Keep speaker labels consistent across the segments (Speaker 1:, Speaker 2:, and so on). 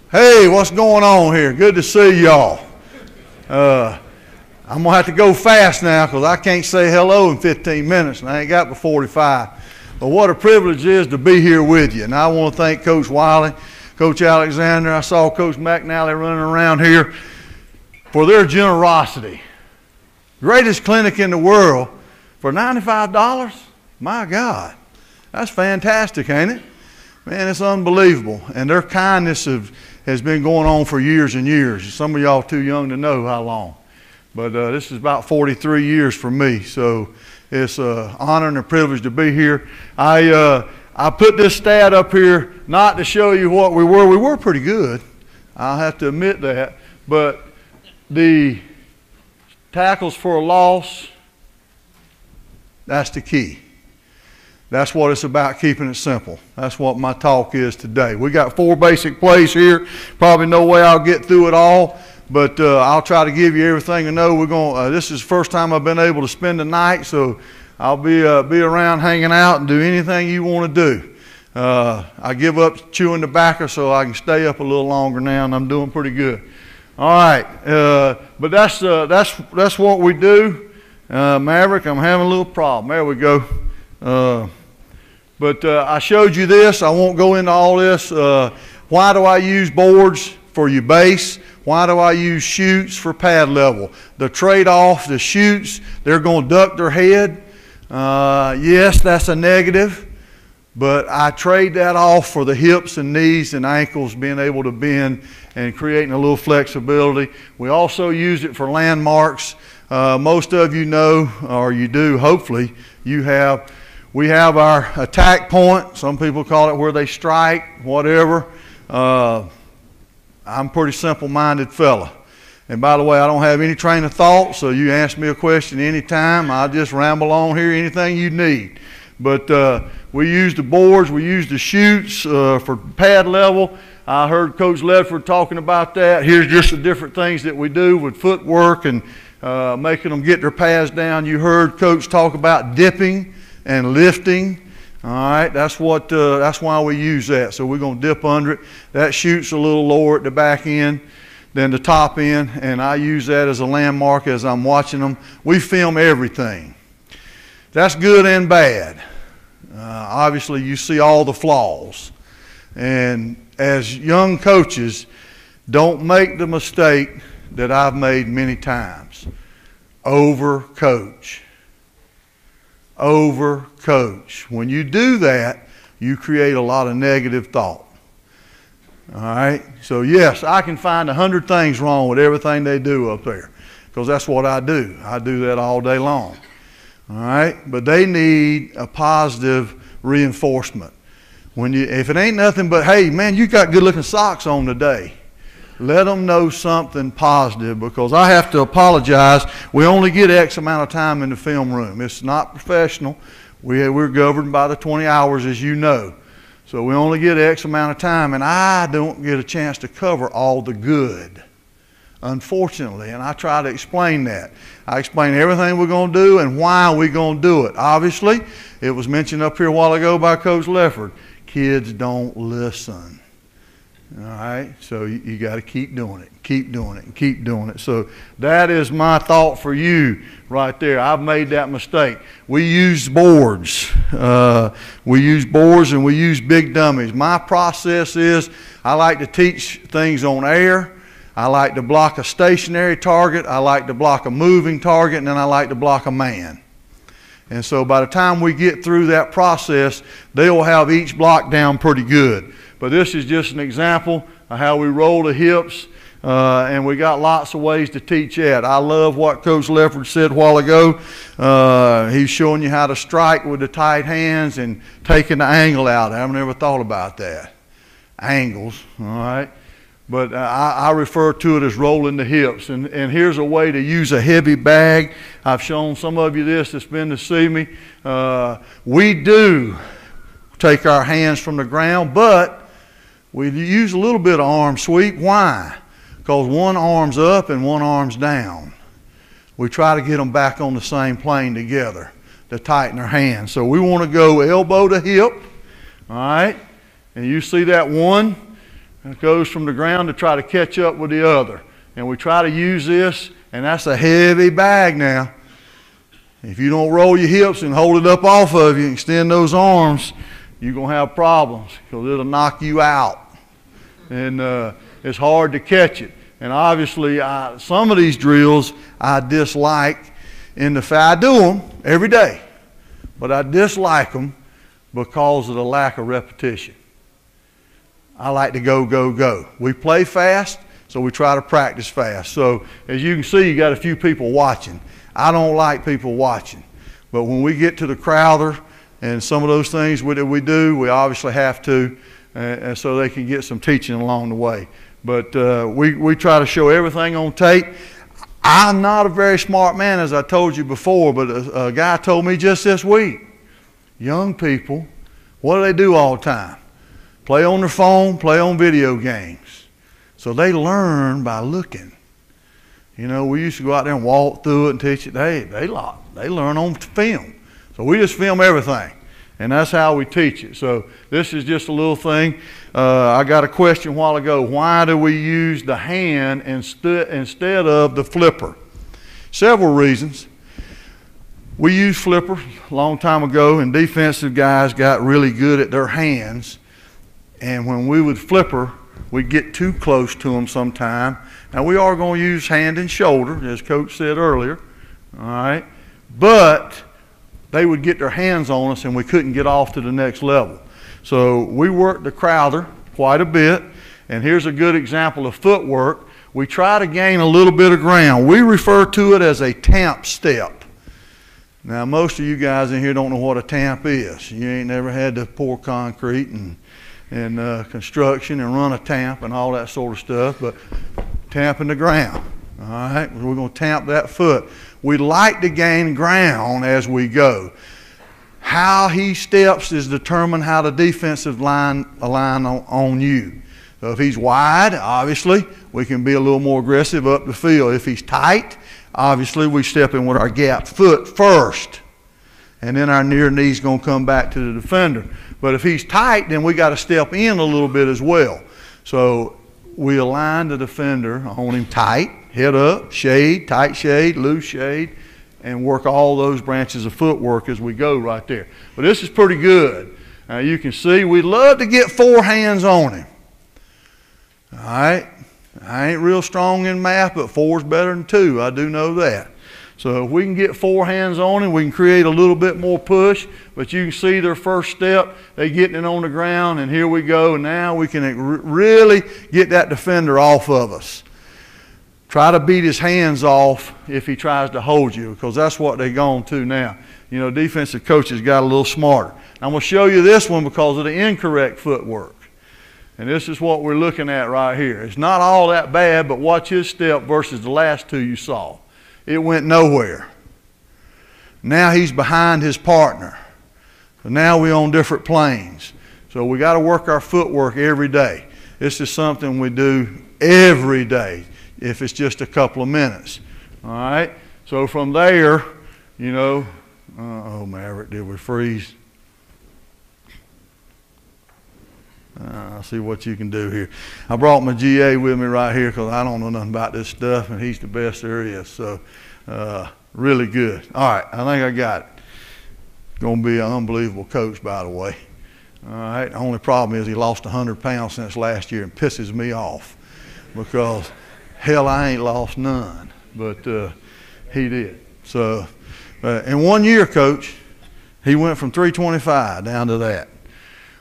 Speaker 1: Hey, what's going on here? Good to see y'all. I'm going to have to go fast now because I can't say hello in 15 minutes, and I ain't got but 45. But what a privilege it is to be here with you. And I want to thank Coach Wiley, Coach Alexander. I saw Coach McNally running around here for their generosity. Greatest clinic in the world for $95? My God. That's fantastic, ain't it? Man, it's unbelievable. And their kindness has been going on for years and years. Some of y'all too young to know how long. But this is about 43 years for me. So it's an honor and a privilege to be here. I put this stat up here not to show you what we were. We were pretty good. I'll have to admit that. But the tackles for a loss, that's the key. That's what it's about, keeping it simple. That's what my talk is today. We got 4 basic plays here. Probably no way I'll get through it all, but I'll try to give you everything I know. We're going. This is the first time I've been able to spend the night, so I'll be around hanging out and do anything you want to do. I give up chewing tobacco so I can stay up a little longer now, and I'm doing pretty good. All right, but that's what we do. Maverick, I'm having a little problem. There we go. But I showed you this. I won't go into all this. Why do I use boards for your base? Why do I use chutes for pad level? The trade-off, the chutes, they're going to duck their head. Yes, that's a negative, but I trade that off for the hips and knees and ankles being able to bend and creating a little flexibility. We also use it for landmarks. Most of you know, or you do, hopefully, we have our attack point. Some people call it where they strike, whatever. I'm a pretty simple-minded fella. And by the way, I don't have any train of thought, so you ask me a question anytime. I'll just ramble on here, anything you need. But we use the boards, we use the chutes for pad level. I heard Coach Ledford talking about that. Here's just the different things that we do with footwork and making them get their pads down. You heard Coach talk about dipping and lifting. All right, that's why we use that. So we're going to dip under it. That shoots a little lower at the back end than the top end, and I use that as a landmark as I'm watching them. We film everything. That's good and bad. Obviously, you see all the flaws. And as young coaches, don't make the mistake that I've made many times. Overcoach. Overcoach. When you do that, you create a lot of negative thought. All right? So yes, I can find 100 things wrong with everything they do up there because that's what I do. I do that all day long. All right? But they need a positive reinforcement. If it ain't nothing but, hey, man, you got good-looking socks on today. Let them know something positive because I have to apologize. We only get X amount of time in the film room. It's not professional. We're governed by the 20 hours, as you know. So we only get X amount of time, and I don't get a chance to cover all the good, unfortunately, and I try to explain that. I explain everything we're going to do and why we're going to do it. Obviously, it was mentioned up here a while ago by Coach Lefford. Kids don't listen. All right, so you got to keep doing it, keep doing it, and keep doing it. So that is my thought for you right there. I've made that mistake. We use boards. We use boards and we use big dummies. My process is I like to teach things on air. I like to block a stationary target. I like to block a moving target, and then I like to block a man. And so by the time we get through that process, they will have each block down pretty good. But this is just an example of how we roll the hips, and we got lots of ways to teach that. I love what Coach Lefford said a while ago. He's showing you how to strike with the tight hands and taking the angle out. I haven't ever thought about that. Angles, all right? But I refer to it as rolling the hips. And here's a way to use a heavy bag. I've shown some of you this that's been to see me. We do take our hands from the ground, but we use a little bit of arm sweep. Why? Because one arm's up and one arm's down. We try to get them back on the same plane together to tighten our hands. So we want to go elbow to hip, all right? And you see that one. It goes from the ground to try to catch up with the other. And we try to use this, and that's a heavy bag now. If you don't roll your hips and hold it up off of you, extend those arms, you're going to have problems because it'll knock you out. And it's hard to catch it. And obviously, some of these drills I dislike in the fact I do them every day, but I dislike them because of the lack of repetition. I like to go, go, go. We play fast, so we try to practice fast. So as you can see, you got a few people watching. I don't like people watching. But when we get to the Crowther and some of those things that we do, we obviously have to, and so they can get some teaching along the way. But we try to show everything on tape. I'm not a very smart man, as I told you before, but a guy told me just this week, young people, what do they do all the time? Play on their phone, play on video games. So they learn by looking. You know, we used to go out there and walk through it and teach it. They learn on film. So we just film everything. And that's how we teach it. So this is just a little thing. I got a question a while ago. Why do we use the hand instead of the flipper? Several reasons. We used flipper a long time ago, and defensive guys got really good at their hands. And when we would flipper, we'd get too close to them sometime. Now, we are going to use hand and shoulder, as Coach said earlier. All right? But they would get their hands on us, and we couldn't get off to the next level. So we worked the Crowther quite a bit. And here's a good example of footwork. We try to gain a little bit of ground. We refer to it as a tamp step. Now, most of you guys in here don't know what a tamp is. You ain't never had to pour concrete and construction and run a tamp and all that sort of stuff, but tamping the ground. All right, we're going to tamp that foot. We like to gain ground as we go. How he steps is determined how the defensive line align on you. So if he's wide, obviously, we can be a little more aggressive up the field. If he's tight, obviously, we step in with our gap foot first, and then our near knee's going to come back to the defender. But if he's tight, then we got to step in a little bit as well. So we align the defender on him tight, head up, shade, tight shade, loose shade, and work all those branches of footwork as we go right there. But this is pretty good. You can see we love to get 4 hands on him. All right? I ain't real strong in math, but 4 is better than 2. I do know that. So if we can get 4 hands on him, we can create a little bit more push. But you can see their first step, they getting it on the ground, and here we go. Now we can really get that defender off of us. Try to beat his hands off if he tries to hold you, because that's what they're going to now. You know, defensive coaches got a little smarter. I'm going to show you this one because of the incorrect footwork. And this is what we're looking at right here. It's not all that bad, but watch his step versus the last 2 you saw. It went nowhere. Now he's behind his partner. So now we're on different planes. So we got to work our footwork every day. This is something we do every day if it's just a couple of minutes. All right? So from there, you know, oh, Maverick, did we freeze? I'll see what you can do here. I brought my GA with me right here because I don't know nothing about this stuff, and he's the best there is. So really good. All right, I think I got it. Going to be an unbelievable coach, by the way. All right, the only problem is he lost 100 pounds since last year and pisses me off because, hell, I ain't lost none, but he did. So in 1 year, Coach, he went from 325 down to that.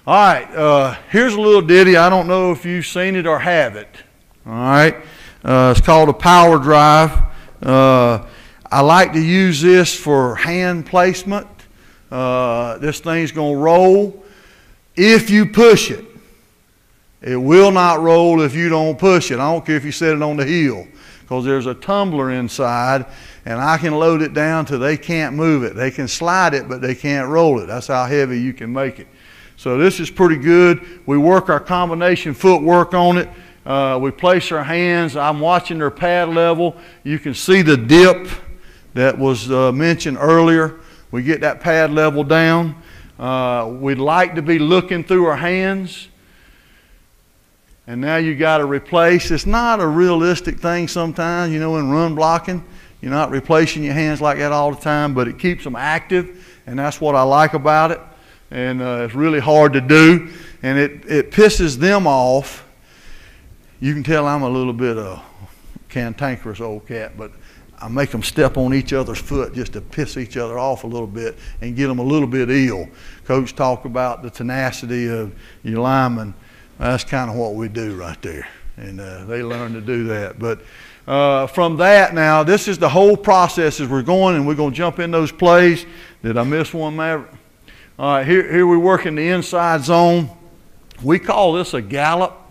Speaker 1: All right, here's a little ditty. I don't know if you've seen it or have it. All right, it's called a power drive. I like to use this for hand placement. This thing's going to roll if you push it. It will not roll if you don't push it. I don't care if you set it on the heel, because there's a tumbler inside, and I can load it down till they can't move it. They can slide it, but they can't roll it. That's how heavy you can make it. So this is pretty good. We work our combination footwork on it. We place our hands. I'm watching their pad level. You can see the dip that was mentioned earlier. We get that pad level down. We'd like to be looking through our hands. and now you got to replace. It's not a realistic thing sometimes, you know, in run blocking. You're not replacing your hands like that all the time, but it keeps them active, and that's what I like about it. And it's really hard to do, and it pisses them off. You can tell I'm a little bit cantankerous old cat, but I make them step on each other's foot just to piss each other off a little bit and get them a little bit ill. Coach talked about the tenacity of your linemen. That's kind of what we do right there, and they learn to do that. But from that now, this is the whole process as we're going, and we're going to jump in those plays. Did I miss one, Maverick? All right, here we work in the inside zone. We call this a gallop.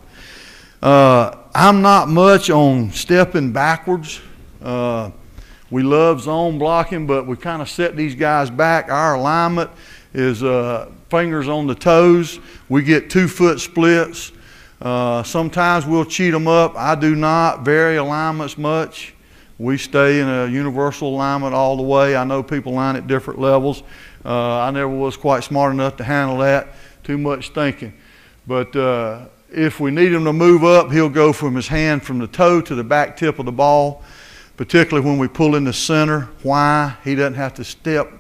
Speaker 1: I'm not much on stepping backwards. We love zone blocking, but we kind of set these guys back. Our alignment is fingers on the toes. We get 2-foot splits. Sometimes we'll cheat them up. I do not vary alignments much. We stay in a universal alignment all the way. I know people line at different levels. I never was quite smart enough to handle that. Too much thinking. But if we need him to move up, he'll go from his hand from the toe to the back tip of the ball, particularly when we pull in the center. Why? He doesn't have to step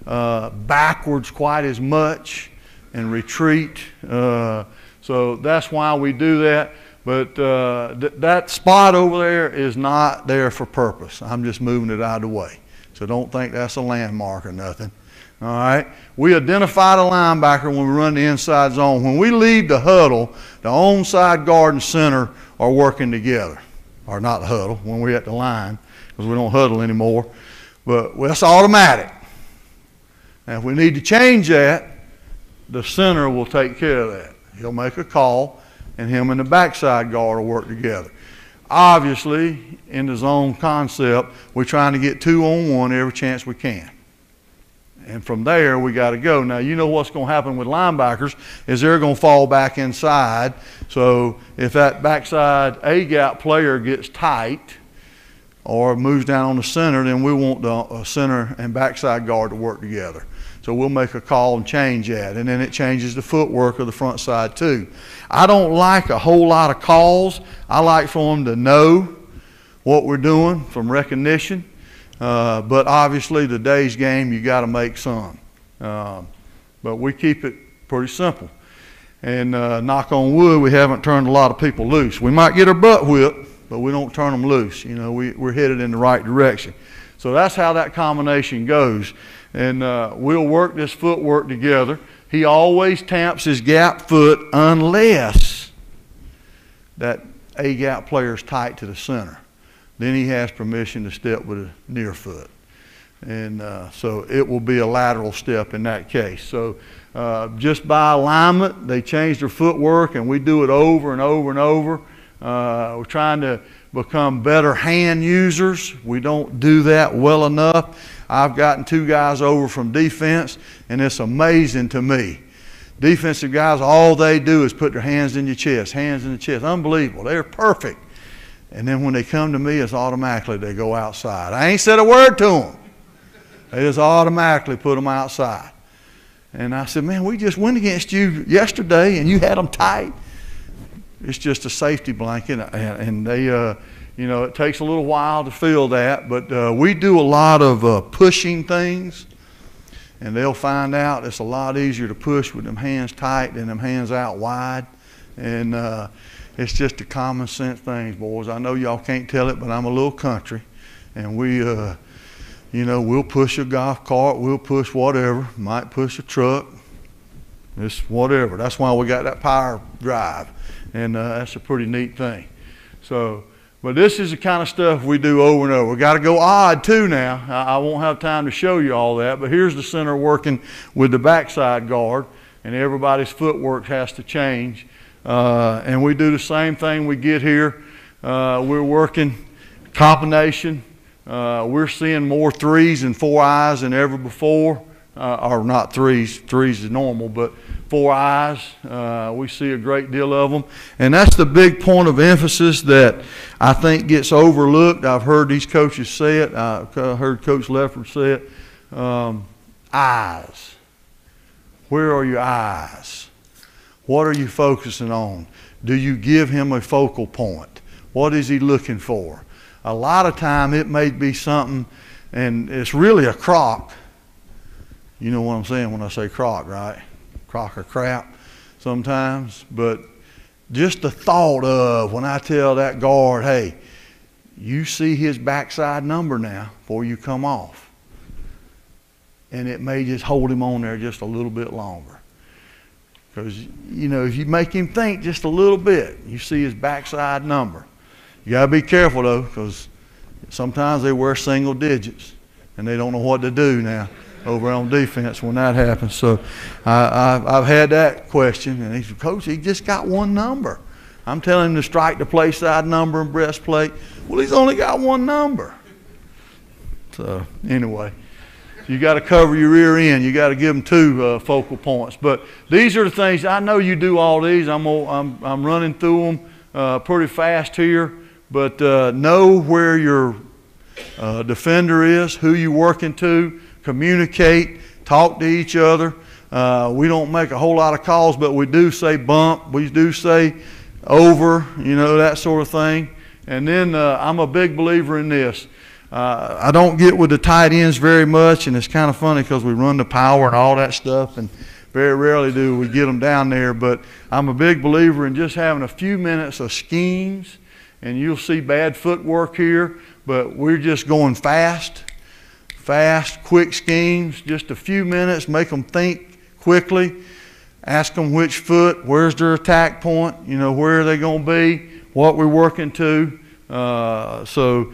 Speaker 1: backwards quite as much and retreat. So that's why we do that. But that spot over there is not there for purpose. I'm just moving it out of the way. So don't think that's a landmark or nothing. All right. We identify the linebacker when we run the inside zone. When we leave the huddle, the onside guard and center are working together. Or not the huddle, when we're at the line, because we don't huddle anymore. But that's automatic. And if we need to change that, the center will take care of that. He'll make a call, and him and the backside guard will work together. Obviously, in the zone concept, we're trying to get 2-on-1 every chance we can. And from there, we got to go. Now, you know what's going to happen with linebackers is they're going to fall back inside. So if that backside A-gap player gets tight or moves down on the center, then we want the center and backside guard to work together. So we'll make a call and change that. And then it changes the footwork of the front side too. I don't like a whole lot of calls. I like for them to know what we're doing from recognition. But obviously today's game, you got to make some. But we keep it pretty simple. And knock on wood, we haven't turned a lot of people loose. We might get our butt whipped, but we don't turn them loose. You know, we're headed in the right direction. So that's how that combination goes. And we'll work this footwork together. He always tamps his gap foot unless that A-gap player is tight to the center. Then he has permission to step with a near foot. And so it will be a lateral step in that case. So just by alignment, they change their footwork, and we do it over and over and over. We're trying to become better hand users. We don't do that well enough. I've gotten 2 guys over from defense, and it's amazing to me. Defensive guys, all they do is put their hands in your chest, hands in the chest. Unbelievable. They're perfect. And then when they come to me, it's automatically they go outside. I ain't said a word to them. They just automatically put them outside. And I said, man, we just went against you yesterday, and you had them tight. It's just a safety blanket, and they, you know, it takes a little while to feel that, but we do a lot of pushing things, and they'll find out it's a lot easier to push with them hands tight than them hands out wide, and it's just a common sense thing, boys. I know y'all can't tell it, but I'm a little country, and we, you know, we'll push a golf cart, we'll push whatever, might push a truck, just whatever. That's why we got that power drive. And that's a pretty neat thing. So, but this is the kind of stuff we do over and over. We got to go odd too now. I won't have time to show you all that, but here's the center working with the backside guard, and everybody's footwork has to change. And we do the same thing. We get here, we're working combination. We're seeing more 3s and 4 eyes than ever before. Or not 3s. 3s is normal, but 4 eyes. We see a great deal of them. And that's the big point of emphasis that I think gets overlooked. I've heard these coaches say it. I've heard Coach Lefford say it. Eyes. Where are your eyes? What are you focusing on? Do you give him a focal point? What is he looking for? A lot of time it may be something, and it's really a crock. You know what I'm saying when I say crock, right? Crock or crap sometimes. But just the thought of when I tell that guard, hey, you see his backside number now before you come off. And it may just hold him on there just a little bit longer. Because, you know, if you make him think just a little bit, you see his backside number. You got to be careful, though, because sometimes they wear single digits, and they don't know what to do now over on defense when that happens. So I've had that question, and he said, Coach, he just got one number. I'm telling him to strike the play side number and breastplate. Well, he's only got one number. So anyway, you got to cover your rear end. You got to give them two focal points. But these are the things. I know you do all these. I'm running through them pretty fast here. But know where your defender is, who you're working to, communicate, talk to each other. We don't make a whole lot of calls, but we do say bump. We do say over, you know, that sort of thing. And then I'm a big believer in this. I don't get with the tight ends very much, and it's kind of funny because we run the power and all that stuff, and very rarely do we get them down there. But I'm a big believer in just having a few minutes of schemes, and you'll see bad footwork here, but we're just going fast, quick schemes, just a few minutes, make them think quickly, ask them which foot, where's their attack point, you know, where are they going to be, what we're working to. So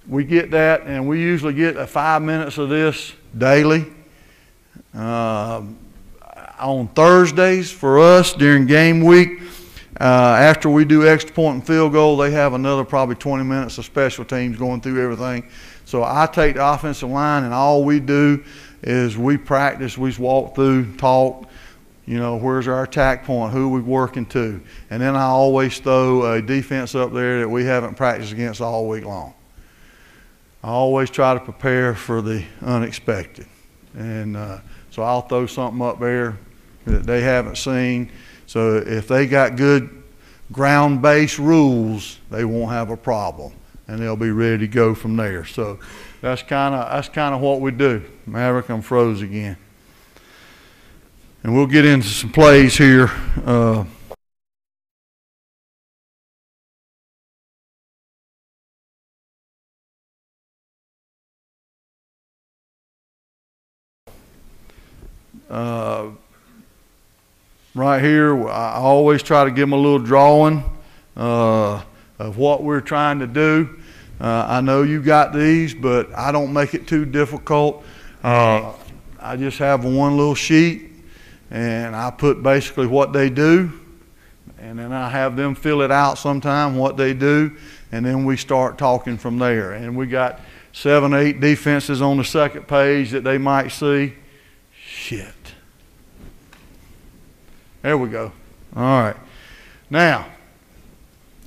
Speaker 1: we get that, and we usually get 5 minutes of this daily. On Thursdays for us during game week, after we do extra point and field goal, they have another probably 20 minutes of special teams going through everything. So I take the offensive line, and all we do is we practice, we walk through, talk, you know, where's our attack point, who are we working to. And then I always throw a defense up there that we haven't practiced against all week long. I always try to prepare for the unexpected. And so I'll throw something up there that they haven't seen. So if they got good ground-based rules, they won't have a problem, and they'll be ready to go from there. So that's kind of what we do. Maverick, I'm froze again. And we'll get into some plays here. Right here, I always try to give them a little drawing of what we're trying to do. I know you got these, but I don't make it too difficult. I just have one little sheet, and I put basically what they do, and then I have them fill it out sometime, what they do, and then we start talking from there. And we got 7, 8 defenses on the second page that they might see. Shit. There we go. All right. Now,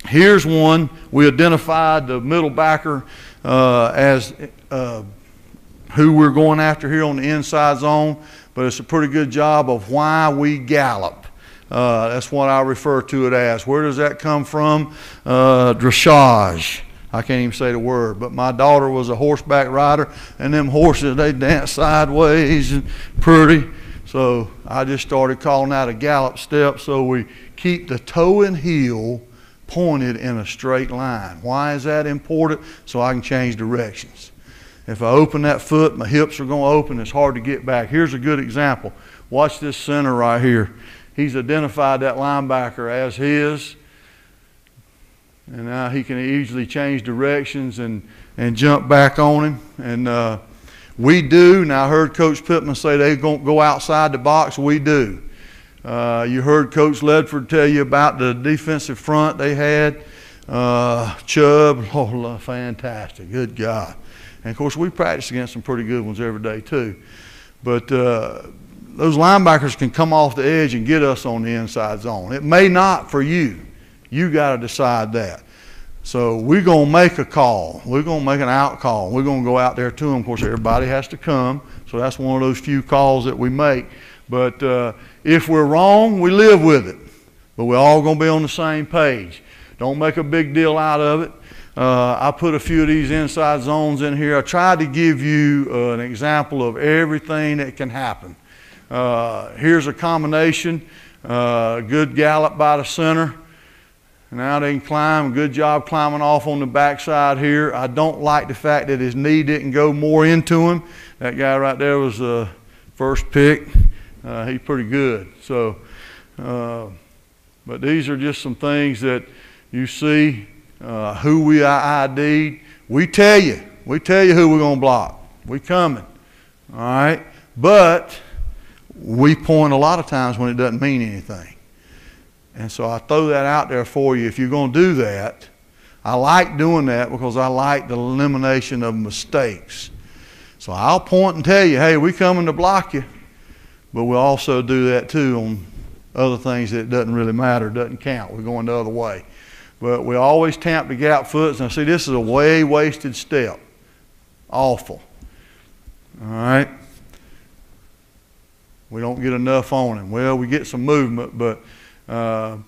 Speaker 1: here's one. We identified the middle backer as who we're going after here on the inside zone, but it's a pretty good job of why we gallop. That's what I refer to it as. Where does that come from? Dressage. I can't even say the word, but my daughter was a horseback rider, and them horses, they dance sideways and pretty. So I just started calling out a gallop step, so we keep the toe and heel pointed in a straight line. Why is that important? So I can change directions. If I open that foot, my hips are going to open. It's hard to get back. Here's a good example. Watch this center right here. He's identified that linebacker as his, and now he can easily change directions and jump back on him. And we do. Now, I heard Coach Pittman say they're going to go outside the box. We do. You heard Coach Ledford tell you about the defensive front they had. Chubb, oh, fantastic. Good God. And, of course, we practice against some pretty good ones every day, too. But those linebackers can come off the edge and get us on the inside zone. It may not for you. You got to decide that. So we're going to make a call. We're going to make an out call. We're going to go out there to them. Of course, everybody has to come. So that's one of those few calls that we make. But if we're wrong, we live with it. but we're all going to be on the same page. Don't make a big deal out of it. I put a few of these inside zones in here. I tried to give you an example of everything that can happen. Here's a combination, good gallop by the center. Now they can climb. Good job climbing off on the backside here. I don't like the fact that his knee didn't go more into him. That guy right there was the first pick. He's pretty good. So, but these are just some things that you see. Who we ID'd. We tell you who we're going to block. We coming. All right? But we point a lot of times when it doesn't mean anything. And so I throw that out there for you. If you're going to do that, I like doing that because I like the elimination of mistakes. So I'll point and tell you, hey, we coming to block you. But we'll also do that too on other things that doesn't really matter, doesn't count. We're going the other way. But we always tamp the gap foots. Now see, this is a way wasted step. Awful. All right? We don't get enough on him. Well, we get some movement, but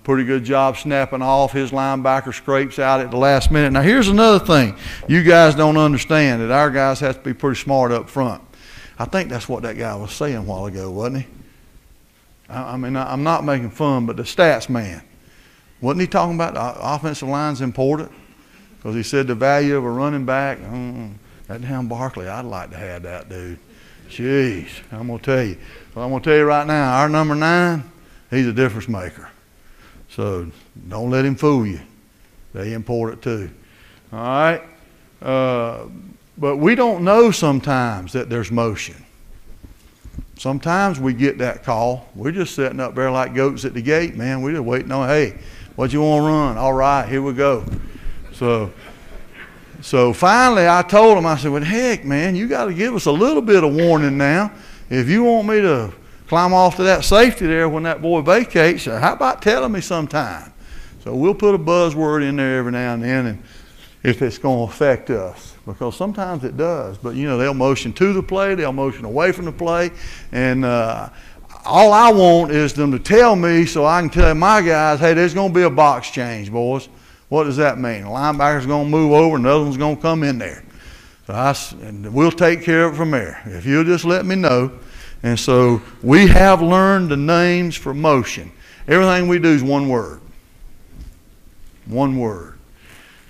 Speaker 1: pretty good job snapping off. His linebacker scrapes out at the last minute. Now here's another thing you guys don't understand, that our guys have to be pretty smart up front. I think that's what that guy was saying a while ago, wasn't he? I mean, I'm not making fun, but the stats man. Wasn't he talking about the offensive line's important? Because he said the value of a running back, that damn Barkley, I'd like to have that dude. Jeez, I'm going to tell you. Well, I'm going to tell you right now, our number 9, he's a difference maker. So don't let him fool you. They important too. All right? But we don't know sometimes that there's motion. Sometimes we get that call. We're just sitting up there like goats at the gate, man. We're just waiting on, hey, what you want to run? All right, here we go. So finally I told him, I said, well, heck, man, you got to give us a little bit of warning now. If you want me to climb off to that safety there when that boy vacates, how about telling me sometime? So we'll put a buzzword in there every now and then, and if it's going to affect us, because sometimes it does. But, you know, they'll motion to the play, they'll motion away from the play, and all I want is them to tell me so I can tell my guys, hey, there's going to be a box change, boys. What does that mean? The linebacker's going to move over and the other one's going to come in there. So and we'll take care of it from there. If you'll just let me know. And so we have learned the names for motion. Everything we do is one word. One word.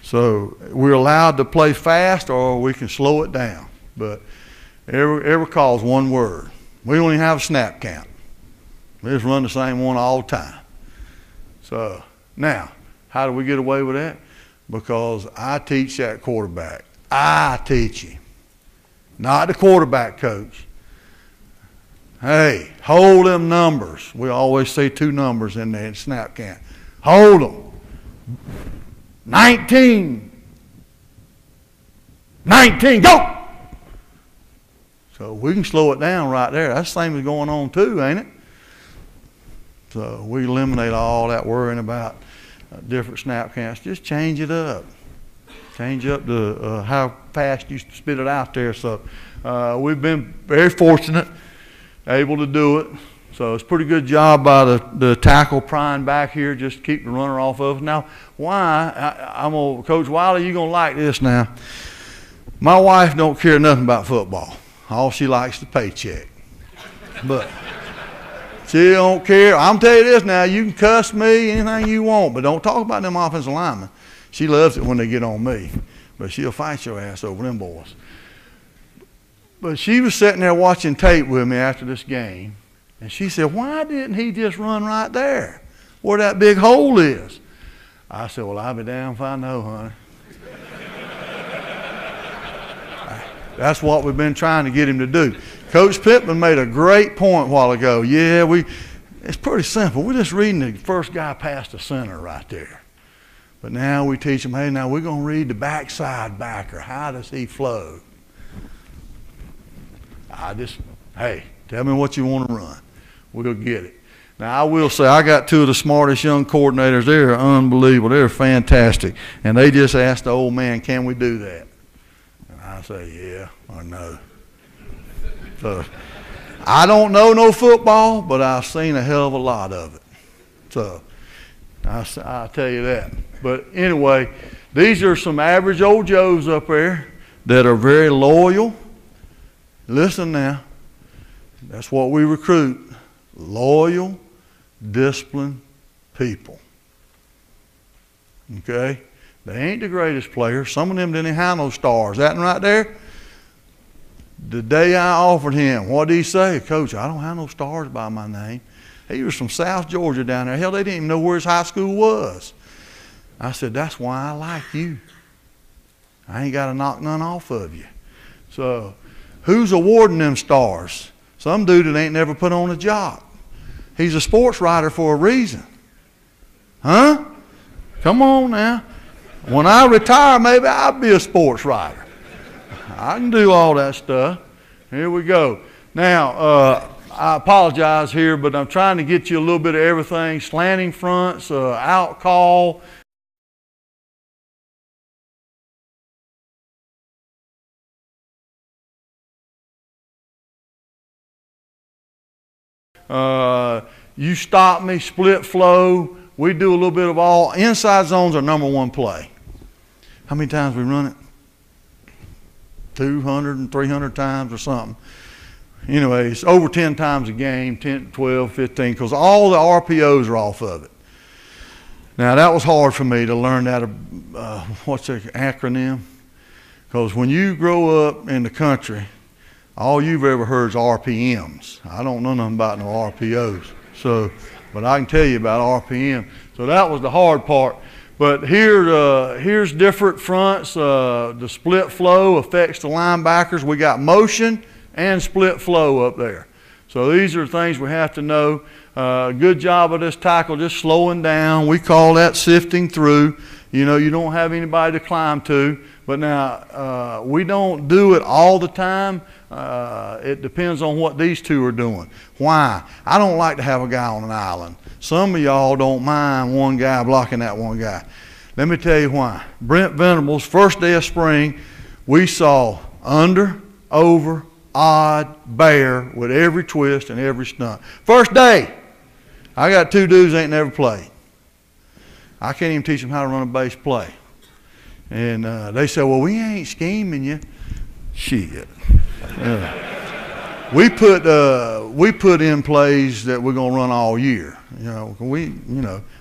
Speaker 1: So we're allowed to play fast or we can slow it down. But every call is one word. We don't even have a snap count. We just run the same one all the time. So now, how do we get away with that? Because I teach that quarterback. I teach him. Not the quarterback coach. Hey, hold them numbers. We always say 2 numbers in there in snap count. Hold them. 19. 19, go! So we can slow it down right there. That's the same as going on too, ain't it? So we eliminate all that worrying about different snap counts. Just change it up. Change up the how fast you spit it out there. So we've been very fortunate, able to do it. So it's a pretty good job by the tackle prying back here, just to keep the runner off of us. Now, why? Coach Wiley, you're going to like this now. My wife don't care nothing about football. All she likes is the paycheck. But she don't care. I'm telling you this now, you can cuss me, anything you want, but don't talk about them offensive linemen. She loves it when they get on me, but she'll fight your ass over them boys. But she was sitting there watching tape with me after this game, and she said, why didn't he just run right there where that big hole is? I said, well, I'll be damned if I know, honey. That's what we've been trying to get him to do. Coach Pittman made a great point a while ago. Yeah, it's pretty simple. We're just reading the first guy past the center right there. But now we teach them, hey, now we're going to read the backside backer. How does he flow? Hey, tell me what you want to run. We'll get it. Now, I will say, I got 2 of the smartest young coordinators. They're unbelievable. They're fantastic. And they just asked the old man, can we do that? And I say, yeah or no. So, I don't know no football, but I've seen a hell of a lot of it. So, I'll tell you that. But anyway, these are some average old Joes up there that are very loyal. Listen now. That's what we recruit. Loyal, disciplined people. Okay? They ain't the greatest players. Some of them didn't have no stars. That one right there? The day I offered him, what did he say? Coach, I don't have no stars by my name. He was from South Georgia down there. Hell, they didn't even know where his high school was. I said, that's why I like you. I ain't got to knock none off of you. So, who's awarding them stars? Some dude that ain't never put on a job. He's a sports writer for a reason. Huh? Come on now. When I retire, maybe I'll be a sports writer. I can do all that stuff. Here we go. Now, I apologize here, but I'm trying to get you a little bit of everything. Slanting fronts, out call. You stop me, split flow. We do a little bit of all. Inside zones are number one play. How many times we run it? 200 and 300 times or something. Anyways, over 10 times a game, 10, 12, 15, because all the RPOs are off of it. Now, that was hard for me to learn that, what's the acronym? Because when you grow up in the country, all you've ever heard is RPMs. I don't know nothing about no RPOs. So, but I can tell you about RPM. So that was the hard part. But here's different fronts. The split flow affects the linebackers. We got motion and split flow up there. So these are things we have to know. Good job of this tackle just slowing down. We call that sifting through. You know, you don't have anybody to climb to. But now, we don't do it all the time. It depends on what these two are doing. Why? I don't like to have a guy on an island. Some of y'all don't mind one guy blocking that one guy. Let me tell you why. Brent Venables, first day of spring, we saw under, over, odd, bear with every twist and every stunt. First day, I got two dudes that ain't never played. I can't even teach them how to run a base play. And they said, well, we ain't scheming you. Shit. We put in plays that we're gonna run all year.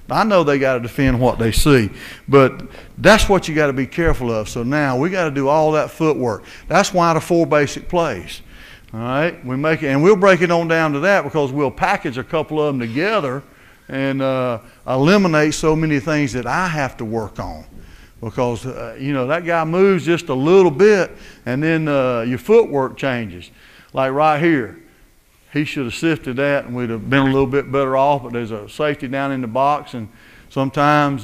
Speaker 1: I know they got to defend what they see, but that's what you got to be careful of. So now we got to do all that footwork. That's why the 4 basic plays. All right, we make it, and we'll break it on down to that because we'll package a couple of them together and eliminate so many things that I have to work on. Because, that guy moves just a little bit and then your footwork changes. Like right here, he should have sifted that and we'd have been a little bit better off, but there's a safety down in the box and sometimes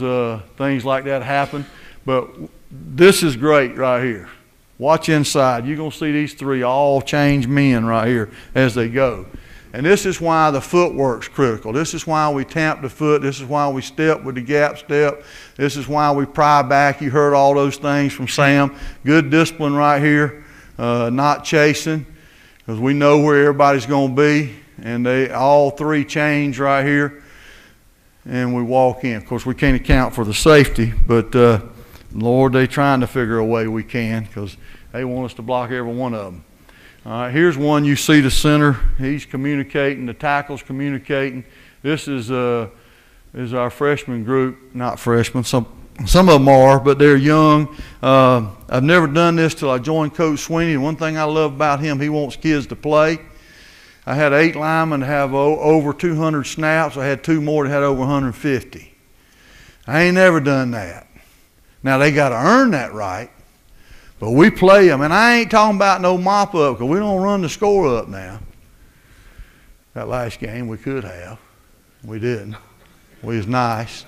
Speaker 1: things like that happen. But this is great right here. Watch inside. You're going to see these three all change men right here as they go. And this is why the footwork's critical. This is why we tamp the foot. This is why we step with the gap step. This is why we pry back. You heard all those things from Sam. Good discipline right here, not chasing, because we know where everybody's going to be. And they all three change right here, and we walk in. Of course, we can't account for the safety, but Lord, they're trying to figure a way we can because they want us to block every one of them. All right, here's one. You see the center. He's communicating. The tackle's communicating. This is our freshman group. Not freshmen. Some of them are, but they're young. I've never done this till I joined Coach Sweeney. And one thing I love about him, he wants kids to play. I had 8 linemen that have over 200 snaps. I had 2 more that had over 150. I ain't never done that. Now, they got to earn that right. But we play them, and I ain't talking about no mop up because we don't run the score up now. That last game we could have. We didn't. We was nice.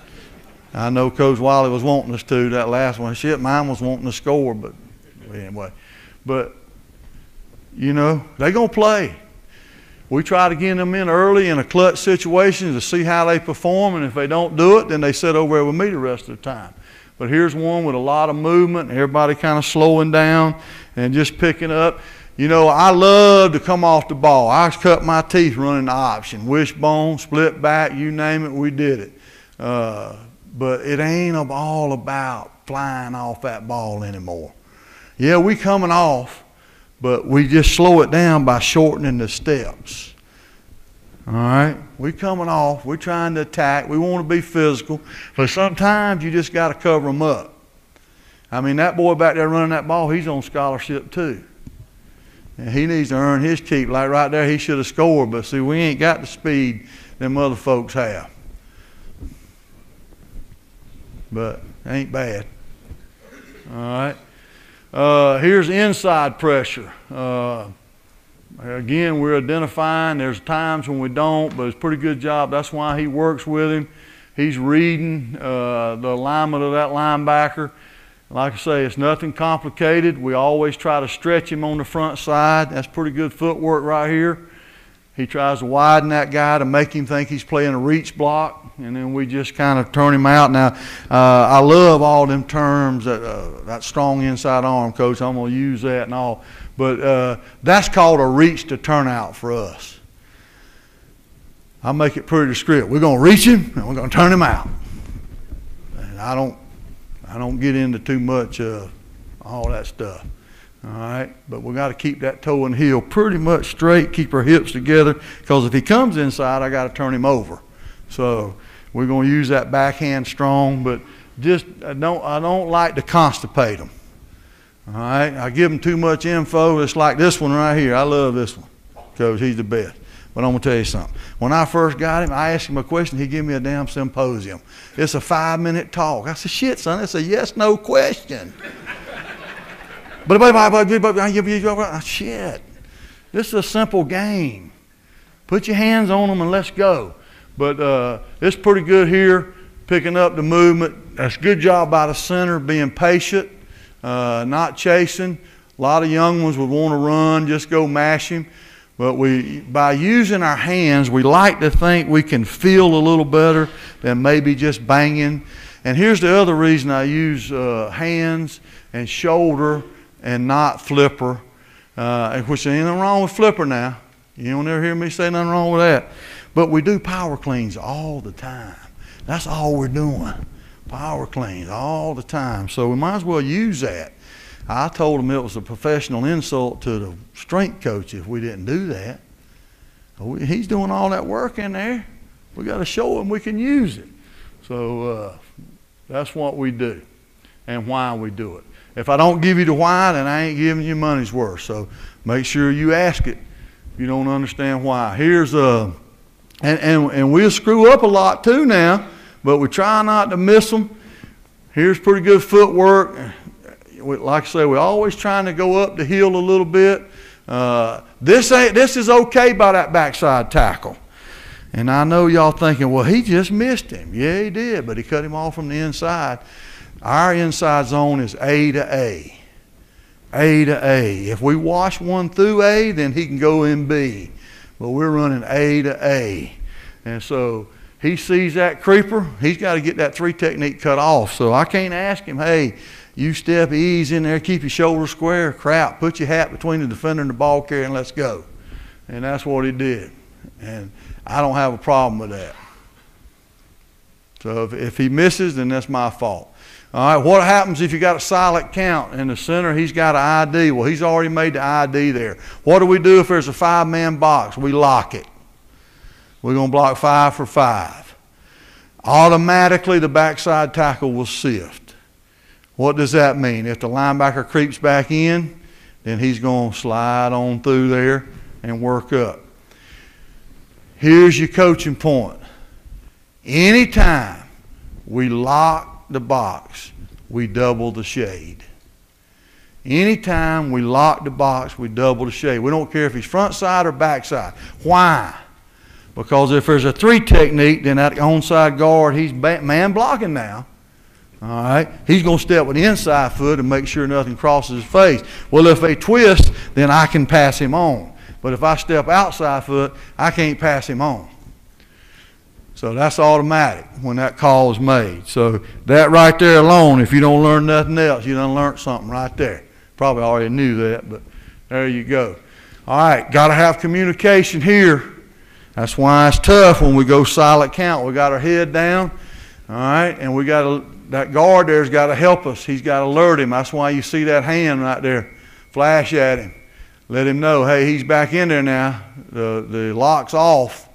Speaker 1: I know Coach Wiley was wanting us to, that last one. Shit, mine was wanting to score, but anyway. But, they're going to play. We try to get them in early in a clutch situation to see how they perform, and if they don't do it, then they sit over there with me the rest of the time. But here's one with a lot of movement, and everybody kind of slowing down and just picking up. I love to come off the ball. I cut my teeth running the option. Wishbone, split back, you name it, we did it. But it ain't all about flying off that ball anymore. Yeah, we coming off, but we just slow it down by shortening the steps. All right? We coming off. We're trying to attack. We want to be physical. But sometimes you just got to cover them up. I mean, that boy back there running that ball, he's on scholarship too. And he needs to earn his keep. Like right there, he should have scored. But see, we ain't got the speed them other folks have. But it ain't bad. All right. Here's inside pressure. Again, we're identifying. There's times when we don't, but it's a pretty good job. That's why he works with him. He's reading the alignment of that linebacker. Like I say, it's nothing complicated. We always try to stretch him on the front side. That's pretty good footwork right here. He tries to widen that guy to make him think he's playing a reach block, and then we just kind of turn him out. Now, I love all them terms, that strong inside arm, Coach. I'm going to use that and all. But that's called a reach to turnout for us. I'll make it pretty descriptive. We're going to reach him, and we're going to turn him out. And I don't get into too much of all that stuff. All right, but we got to keep that toe and heel pretty much straight, keep our hips together, because if he comes inside, I got to turn him over. So we're going to use that backhand strong, but just I don't like to constipate them. All right, I give them too much info. It's like this one right here. I love this one because he's the best. But I'm going to tell you something. When I first got him, I asked him a question. He gave me a damn symposium. It's a 5-minute talk. I said, shit, son, it's a yes-no question. But shit, this is a simple game. Put your hands on them and let's go. But it's pretty good here, picking up the movement. That's a good job by the center, being patient, not chasing. A lot of young ones would want to run, just go mash him. But by using our hands, we like to think we can feel a little better than maybe just banging. And here's the other reason I use hands and shoulder and not flipper, which ain't nothing wrong with flipper now. You don't ever hear me say nothing wrong with that. But we do power cleans all the time. That's all we're doing, power cleans all the time. So we might as well use that. I told him it was a professional insult to the strength coach if we didn't do that. He's doing all that work in there. We got to show him we can use it. So that's what we do and why we do it. If I don't give you the why, then I ain't giving you money's worth. So make sure you ask it if you don't understand why. Here's and we'll screw up a lot too now, but we try not to miss them. Here's pretty good footwork. Like I say, we're always trying to go up the hill a little bit. This is okay by that backside tackle. And I know y'all thinking, well, he just missed him. Yeah, he did, but he cut him off from the inside. Our inside zone is A to A. A to A. If we wash one through A, then he can go in B. But we're running A to A. And so he sees that creeper, he's got to get that 3 technique cut off. So I can't ask him, hey, you step ease in there, keep your shoulders square. Crap, put your hat between the defender and the ball carrier and let's go. And that's what he did. And I don't have a problem with that. So if he misses, then that's my fault. All right, what happens if you got a silent count in the center? He's got an ID. Well, he's already made the ID there. What do we do if there's a 5-man box? We lock it. We're going to block 5 for 5. Automatically, the backside tackle will sift. What does that mean? If the linebacker creeps back in, then he's going to slide on through there and work up. Here's your coaching point. Anytime we lock the box, we double the shade. Anytime we lock the box, we double the shade. We don't care if he's front side or back side. Why? Because if there's a 3 technique, then that onside guard, he's man blocking now. All right, he's going to step with the inside foot and make sure nothing crosses his face. Well, if they twist, then I can pass him on. But if I step outside foot, I can't pass him on. So that's automatic when that call is made. So that right there alone, if you don't learn nothing else, you done learned something right there. Probably already knew that, but there you go. All right, got to have communication here. That's why it's tough when we go silent count. We got our head down. All right, and that guard there's got to help us. He's got to alert him. That's why you see that hand right there. Flash at him. Let him know, hey, he's back in there now. The lock's off.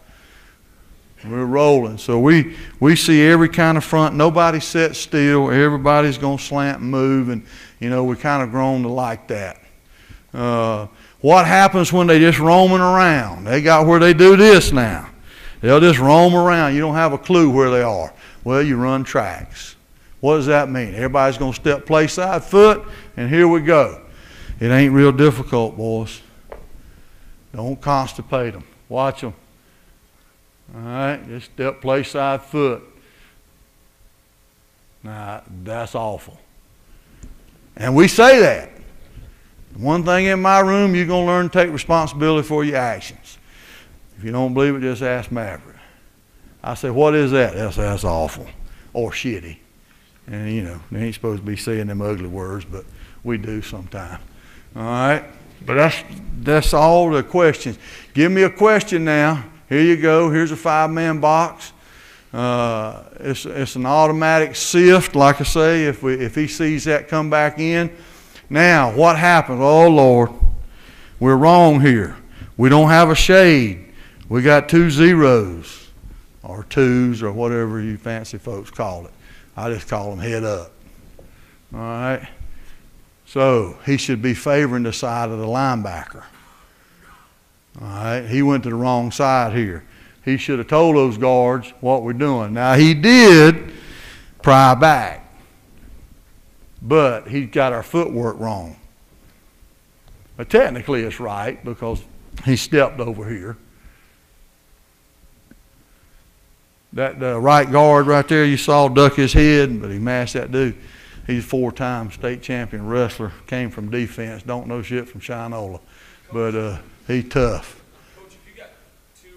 Speaker 1: We're rolling. So we see every kind of front. Nobody sits still. Everybody's going to slant and move. And, you know, we kind of grown to like that. What happens when they just roaming around? They got where they do this now. They'll just roam around. You don't have a clue where they are. Well, you run tracks. What does that mean? Everybody's going to step play side foot, and here we go. It ain't real difficult, boys. Don't constipate them. Watch them. All right, just step play side foot. Now, that's awful. And we say that. One thing in my room, you're going to learn to take responsibility for your actions. If you don't believe it, just ask Maverick. I say, what is that? They'll say, that's awful or shitty. And, you know, they ain't supposed to be saying them ugly words, but we do sometimes. All right? But that's all the questions. Give me a question now. Here you go. Here's a 5-man box. It's an automatic sift, like I say, if he sees that come back in. Now, what happens? Oh, Lord, we're wrong here. We don't have a shade. We got 2 zeros. Or 2s, or whatever you fancy folks call it. I just call them head up. All right? So he should be favoring the side of the linebacker. All right? He went to the wrong side here. He should have told those guards what we're doing. Now, he did pry back, but he got our footwork wrong. But technically it's right because he stepped over here. That right guard right there you saw duck his head, but he mashed that dude. He's a 4-time state champion wrestler, came from defense, don't know shit from Shinola, but he's tough.
Speaker 2: Coach, if you got two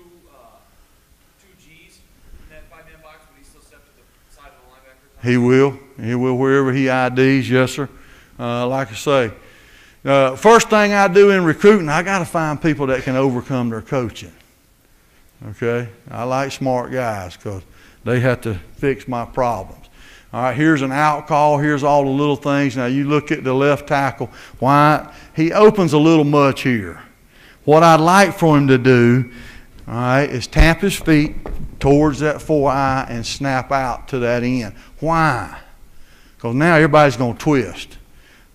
Speaker 2: G's in that 5-man box, would he still step to the side of the linebacker?
Speaker 1: He will. He will wherever he IDs, yes, sir. Like I say, first thing I do in recruiting, I got to find people that can overcome their coaching. Okay, I like smart guys because they have to fix my problems. All right, here's an out call. Here's all the little things. Now you look at the left tackle. Why? He opens a little much here. What I'd like for him to do, all right, is tap his feet towards that 4-eye and snap out to that end. Why? Because now everybody's going to twist.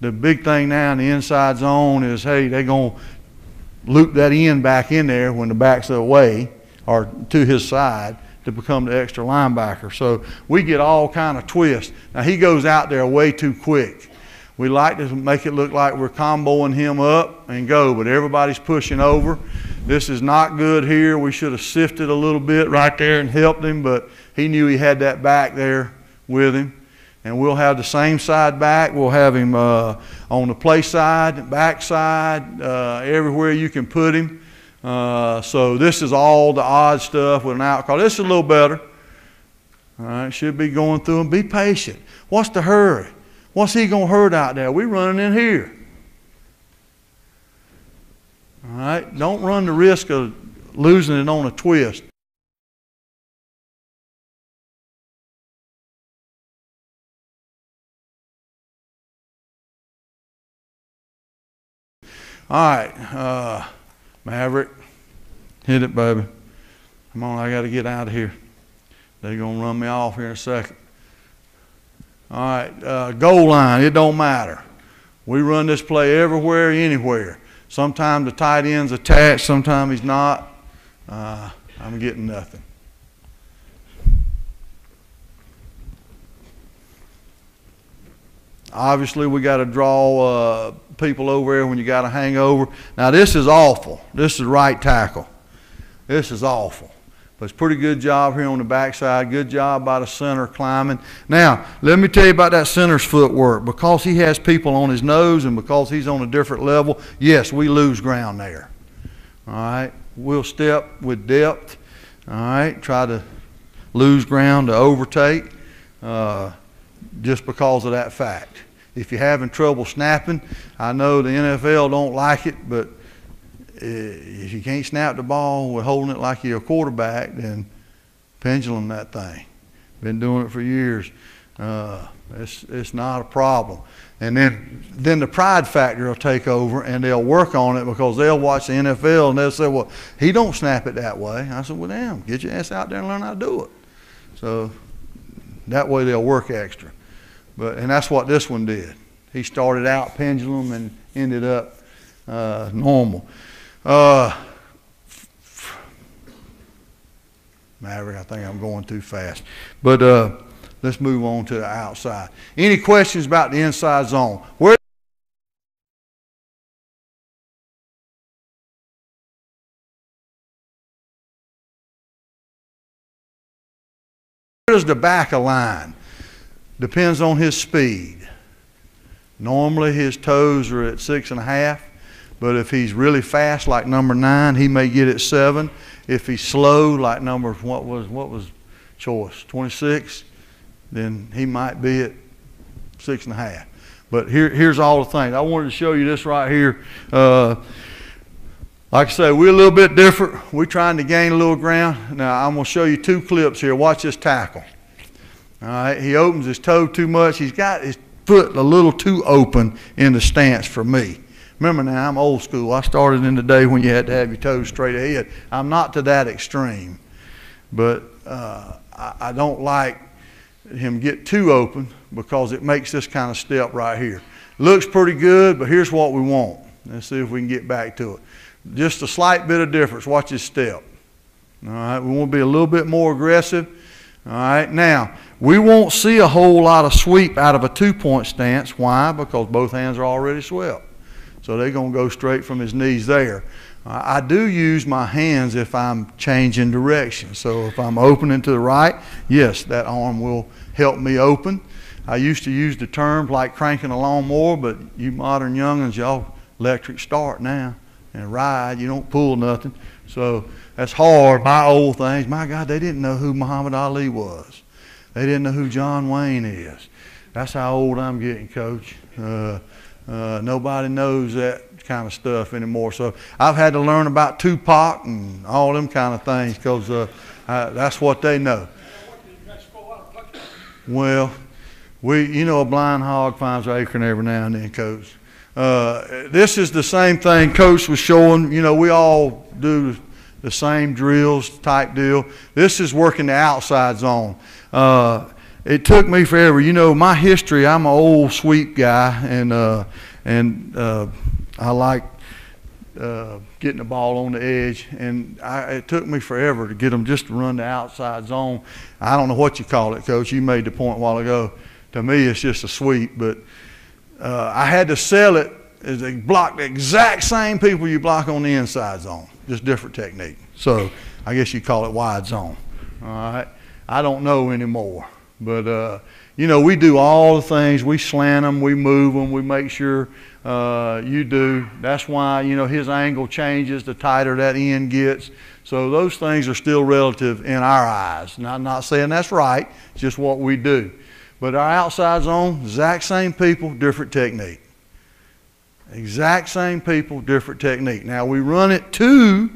Speaker 1: The big thing now in the inside zone is, hey, they're going to loop that end back in there when the back's away, or to his side, to become the extra linebacker. So we get all kind of twists. Now he goes out there way too quick. We like to make it look like we're comboing him up and go, but everybody's pushing over. This is not good here. We should have sifted a little bit right there and helped him, but he knew he had that back there with him. And we'll have the same side back. We'll have him on the play side, back side, everywhere you can put him. So this is all the odd stuff with an out call. This is a little better. All right, should be going through them. Be patient. What's the hurry? What's he going to hurt out there? We're running in here. All right, don't run the risk of losing it on a twist. All right, Maverick, hit it, baby. Come on, I got to get out of here. They're going to run me off here in a second. All right, goal line, it don't matter. We run this play everywhere, anywhere. Sometimes the tight end's attached, sometimes he's not. I'm getting nothing. Obviously, we got to draw people over there when you got a hangover. Now, this is awful. This is right tackle. This is awful. But it's a pretty good job here on the backside. Good job by the center climbing. Now, let me tell you about that center's footwork. Because he has people on his nose and because he's on a different level, yes, we lose ground there. All right? We'll step with depth. All right? Try to lose ground to overtake just because of that fact. If you're having trouble snapping, I know the NFL don't like it, but if you can't snap the ball with holding it like you're a quarterback, then pendulum that thing. Been doing it for years. It's not a problem. And then the pride factor will take over, and they'll work on it because they'll watch the NFL and they'll say, well, he don't snap it that way. I said, well, damn, get your ass out there and learn how to do it. So that way they'll work extra. And that's what this one did. He started out pendulum and ended up normal. Maverick, I think I'm going too fast. But let's move on to the outside. Any questions about the inside zone? Where does the back align? Depends on his speed. Normally his toes are at 6.5, but if he's really fast like number 9, he may get at 7. If he's slow like number, what was choice, 26, then he might be at 6.5. But here's all the things. I wanted to show you this right here. Like I say, we're a little bit different. We're trying to gain a little ground. Now I'm going to show you 2 clips here. Watch this tackle. All right, he opens his toe too much. He's got his foot a little too open in the stance for me. Remember now, I'm old school. I started in the day when you had to have your toes straight ahead. I'm not to that extreme, but I don't like him get too open because it makes this kind of step right here. Looks pretty good, but here's what we want. Let's see if we can get back to it. Just a slight bit of difference. Watch his step. All right, we want to be a little bit more aggressive. All right, now, we won't see a whole lot of sweep out of a 2-point stance. Why? Because both hands are already swept. So they're going to go straight from his knees there. I do use my hands if I'm changing direction. So if I'm opening to the right, yes, that arm will help me open. I used to use the terms like cranking a lawnmower, but you modern young'uns, y'all electric start now and ride. You don't pull nothing. So that's hard. My old things, my God, they didn't know who Muhammad Ali was. They didn't know who John Wayne is. That's how old I'm getting, Coach. Nobody knows that kind of stuff anymore. So I've had to learn about Tupac and all them kind of things because that's what they know. Well, a blind hog finds an acorn every now and then, Coach. This is the same thing Coach was showing. We all do the same drills type deal. This is working the outside zone. It took me forever. My history, I'm an old sweep guy, and I like getting the ball on the edge. And it took me forever to get them just to run the outside zone. I don't know what you call it, Coach. You made the point a while ago. To me, it's just a sweep. But I had to sell it as they block the exact same people you block on the inside zone, just different technique. So I guess you call it wide zone. All right. I don't know anymore. But, we do all the things. We slant them, we move them, we make sure you do. That's why, his angle changes the tighter that end gets. So those things are still relative in our eyes. Now, I'm not saying that's right, it's just what we do. But our outside zone, exact same people, different technique. Exact same people, different technique. Now, we run it to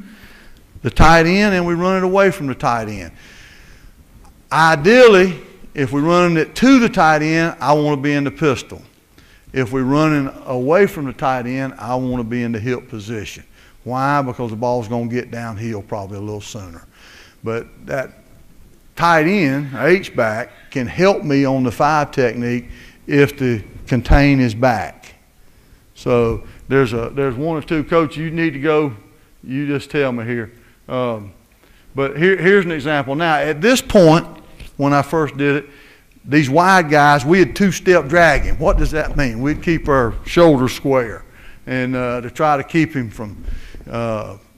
Speaker 1: the tight end and we run it away from the tight end. Ideally, if we're running it to the tight end, I want to be in the pistol. If we're running away from the tight end, I want to be in the hip position. Why? Because the ball's going to get downhill probably a little sooner. But that tight end, H-back, can help me on the 5 technique if the contain is back. So there's 1 or 2. Coach, you need to go. You just tell me here. But here's an example. Now, at this point, when I first did it, these wide guys, we had 2-step dragging. What does that mean? We'd keep our shoulders square and to try to keep him from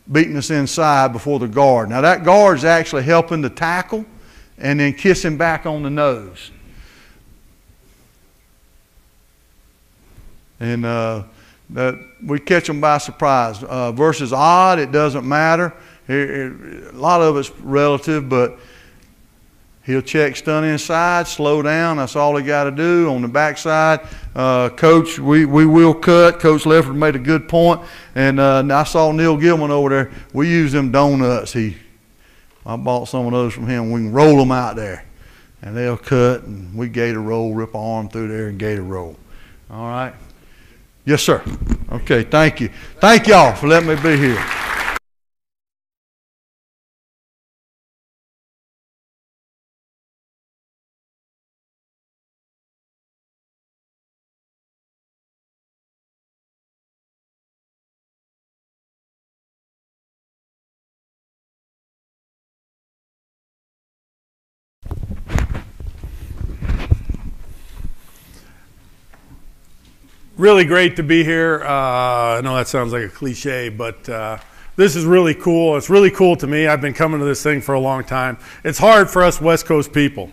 Speaker 1: beating us inside before the guard. Now, that guard is actually helping the tackle and then kiss him back on the nose. And we catch them by surprise. Versus odd, it doesn't matter. A lot of it's relative, but he'll check stun inside, slow down. That's all he got to do. On the backside, Coach, we will cut. Coach Lefford made a good point. And I saw Neil Gilman over there. We use them donuts. I bought some of those from him. We can roll them out there. and they'll cut, and we gator roll, rip an arm through there and gator roll. All right? Yes, sir. Okay, thank you. Thank y'all for letting me be here.
Speaker 3: Really great to be here. I know that sounds like a cliche, but this is really cool. It's really cool to me. I've been coming to this thing for a long time. It's hard for us West Coast people.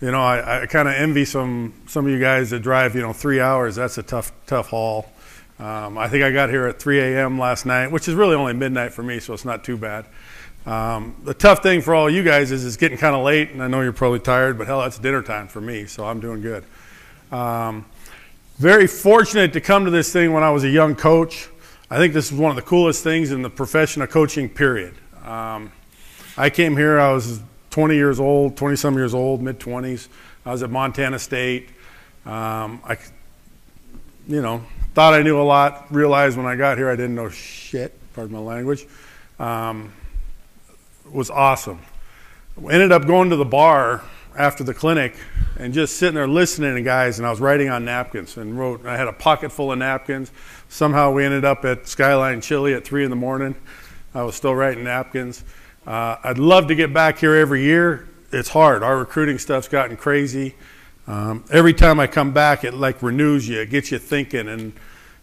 Speaker 3: You know, I kind of envy some of you guys that drive, 3 hours. That's a tough haul. I think I got here at 3 a.m. last night, which is really only midnight for me, so it's not too bad. The tough thing for all you guys is it's getting kind of late, and I know you're probably tired, but hell, it's dinner time for me, so I'm doing good. Very fortunate to come to this thing when I was a young coach. I think this is one of the coolest things in the profession of coaching, period. I came here, I was 20 years old, 20-some years old, mid-20s. I was at Montana State. I thought I knew a lot, realized when I got here I didn't know shit, pardon my language. It was awesome. We ended up going to the bar after the clinic and just sitting there listening to guys, and I was writing on napkins and I had a pocket full of napkins. Somehow we ended up at Skyline Chili at 3 in the morning. I was still writing napkins. I'd love to get back here every year. It's hard. Our recruiting stuff's gotten crazy. Every time I come back, it like renews you. It gets you thinking, and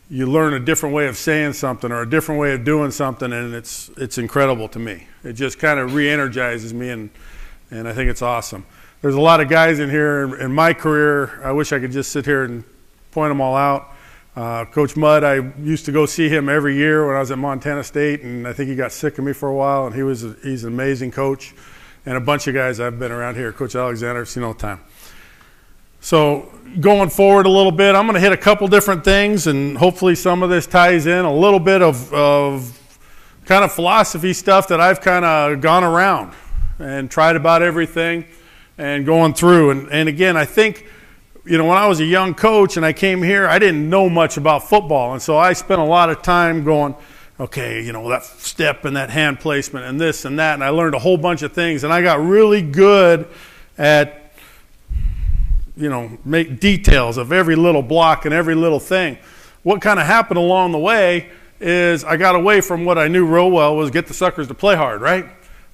Speaker 3: you learn a different way of saying something or a different way of doing something, and it's incredible to me. It just kind of re-energizes me, and I think it's awesome. There's a lot of guys in here in my career. I wish I could just sit here and point them all out. Coach Mudd, I used to go see him every year when I was at Montana State, and I think he got sick of me for a while, and he's an amazing coach. And a bunch of guys I've been around here. Coach Alexander, I've seen all the time. So going forward a little bit, I'm going to hit a couple different things, and hopefully some of this ties in a little bit of kind of philosophy stuff that I've kind of gone around and tried about everything and going through. And again, I think, when I was a young coach and I came here, I didn't know much about football. And so I spent a lot of time going, okay, that step and that hand placement and this and that. And I learned a whole bunch of things. And I got really good at, make details of every little block and every little thing. What kind of happened along the way is I got away from what I knew real well was get the suckers to play hard, right?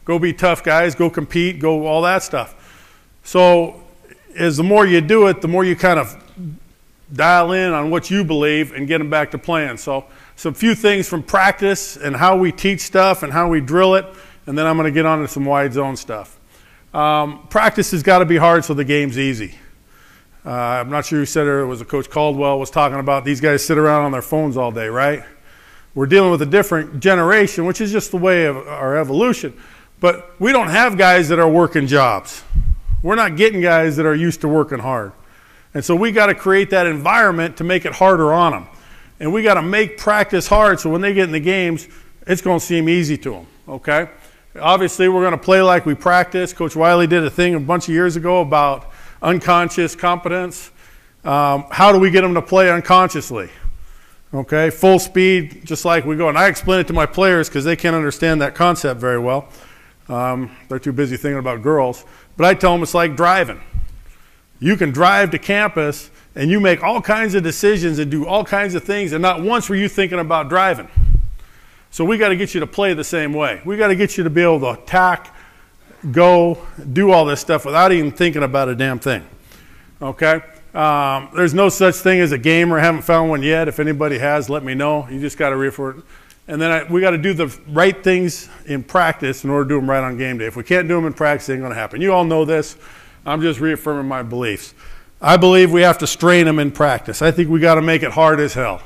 Speaker 3: Go be tough guys, go compete, go all that stuff. So as the more you do it, the more you kind of dial in on what you believe and get them back to playing. So some few things from practice and how we teach stuff and how we drill it, and then I'm going to get on to some wide zone stuff. Practice has got to be hard so the game's easy. I'm not sure who said it was a Coach Caldwell was talking about these guys sit around on their phones all day, right? We're dealing with a different generation, which is just the way of our evolution. But we don't have guys that are working jobs. We're not getting guys that are used to working hard. And so we got to create that environment to make it harder on them. And we got to make practice hard so when they get in the games, it's going to seem easy to them, okay? Obviously, we're going to play like we practice. Coach Wiley did a thing a bunch of years ago about unconscious competence. How do we get them to play unconsciously? Okay, full speed, just like we go. And I explain it to my players because they can't understand that concept very well. They're too busy thinking about girls. But I tell them it's like driving. You can drive to campus and you make all kinds of decisions and do all kinds of things, and not once were you thinking about driving. So we got to get you to play the same way. We got to get you to be able to attack, go, do all this stuff without even thinking about a damn thing. Okay? There's no such thing as a gamer. I haven't found one yet. If anybody has, let me know. You just got to read for it. And then we got to do the right things in practice in order to do them right on game day. If we can't do them in practice, it ain't going to happen. You all know this. I'm just reaffirming my beliefs. I believe we have to strain them in practice. I think we got to make it hard as hell.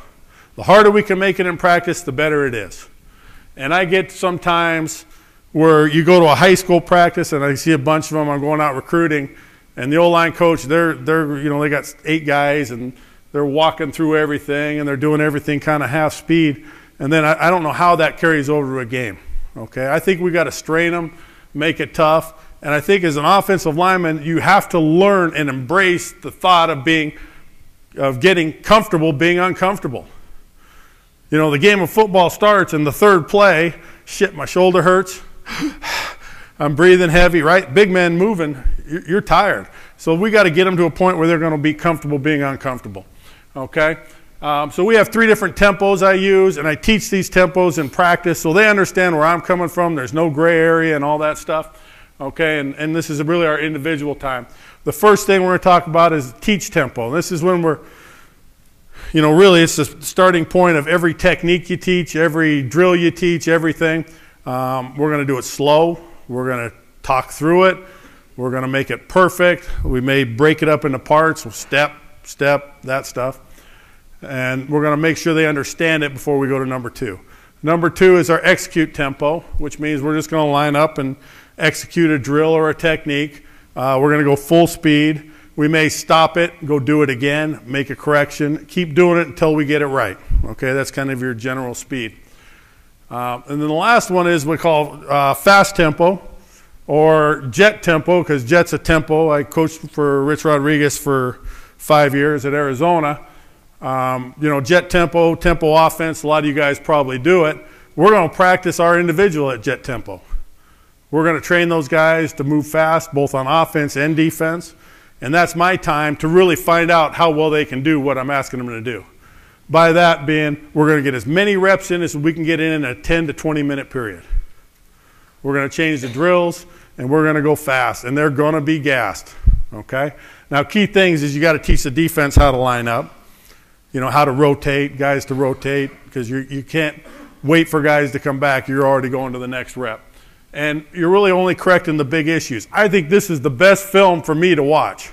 Speaker 3: The harder we can make it in practice, the better it is. And I get sometimes where you go to a high school practice, and I see a bunch of them. I'm going out recruiting, and the O-line coach, they got 8 guys, and they're walking through everything, and they're doing everything kind of half speed. And then I don't know how that carries over to a game. Okay, I think we got to strain them, make it tough, And I think as an offensive lineman, you have to learn and embrace the thought of getting comfortable being uncomfortable. You know, the game of football starts in the third play. Shit, my shoulder hurts. I'm breathing heavy, right? Big man moving, you're tired. So we got to get them to a point where they're going to be comfortable being uncomfortable, okay? So we have 3 different tempos I use, and I teach these tempos in practice so they understand where I'm coming from. There's no gray area and all that stuff, okay? And this is really our individual time. The first thing we're going to talk about is teach tempo. This is when we're, you know, really it's the starting point of every technique you teach, every drill you teach, everything. We're going to do it slow. We're going to talk through it. We're going to make it perfect. We may break it up into parts, step, that stuff. And we're going to make sure they understand it before we go to number 2. Number 2 is our execute tempo, which means we're just going to line up and execute a drill or a technique. We're going to go full speed. We may stop it, go do it again, make a correction, keep doing it until we get it right. Okay, that's kind of your general speed. And then the last one is we call fast tempo or jet tempo, because jet's a tempo. I coached for Rich Rodriguez for 5 years at Arizona. You know, jet tempo, tempo offense, a lot of you guys probably do it. We're going to practice our individual at jet tempo. We're going to train those guys to move fast, both on offense and defense. And that's my time to really find out how well they can do what I'm asking them to do. By that being, we're going to get as many reps in as we can get in a 10 to 20 minute period. We're going to change the drills, and we're going to go fast, and they're going to be gassed. Okay? Now, key things is you got to teach the defense how to line up. You know, how to rotate, guys to rotate, because you can't wait for guys to come back. You're already going to the next rep. And you're really only correcting the big issues. I think this is the best film for me to watch.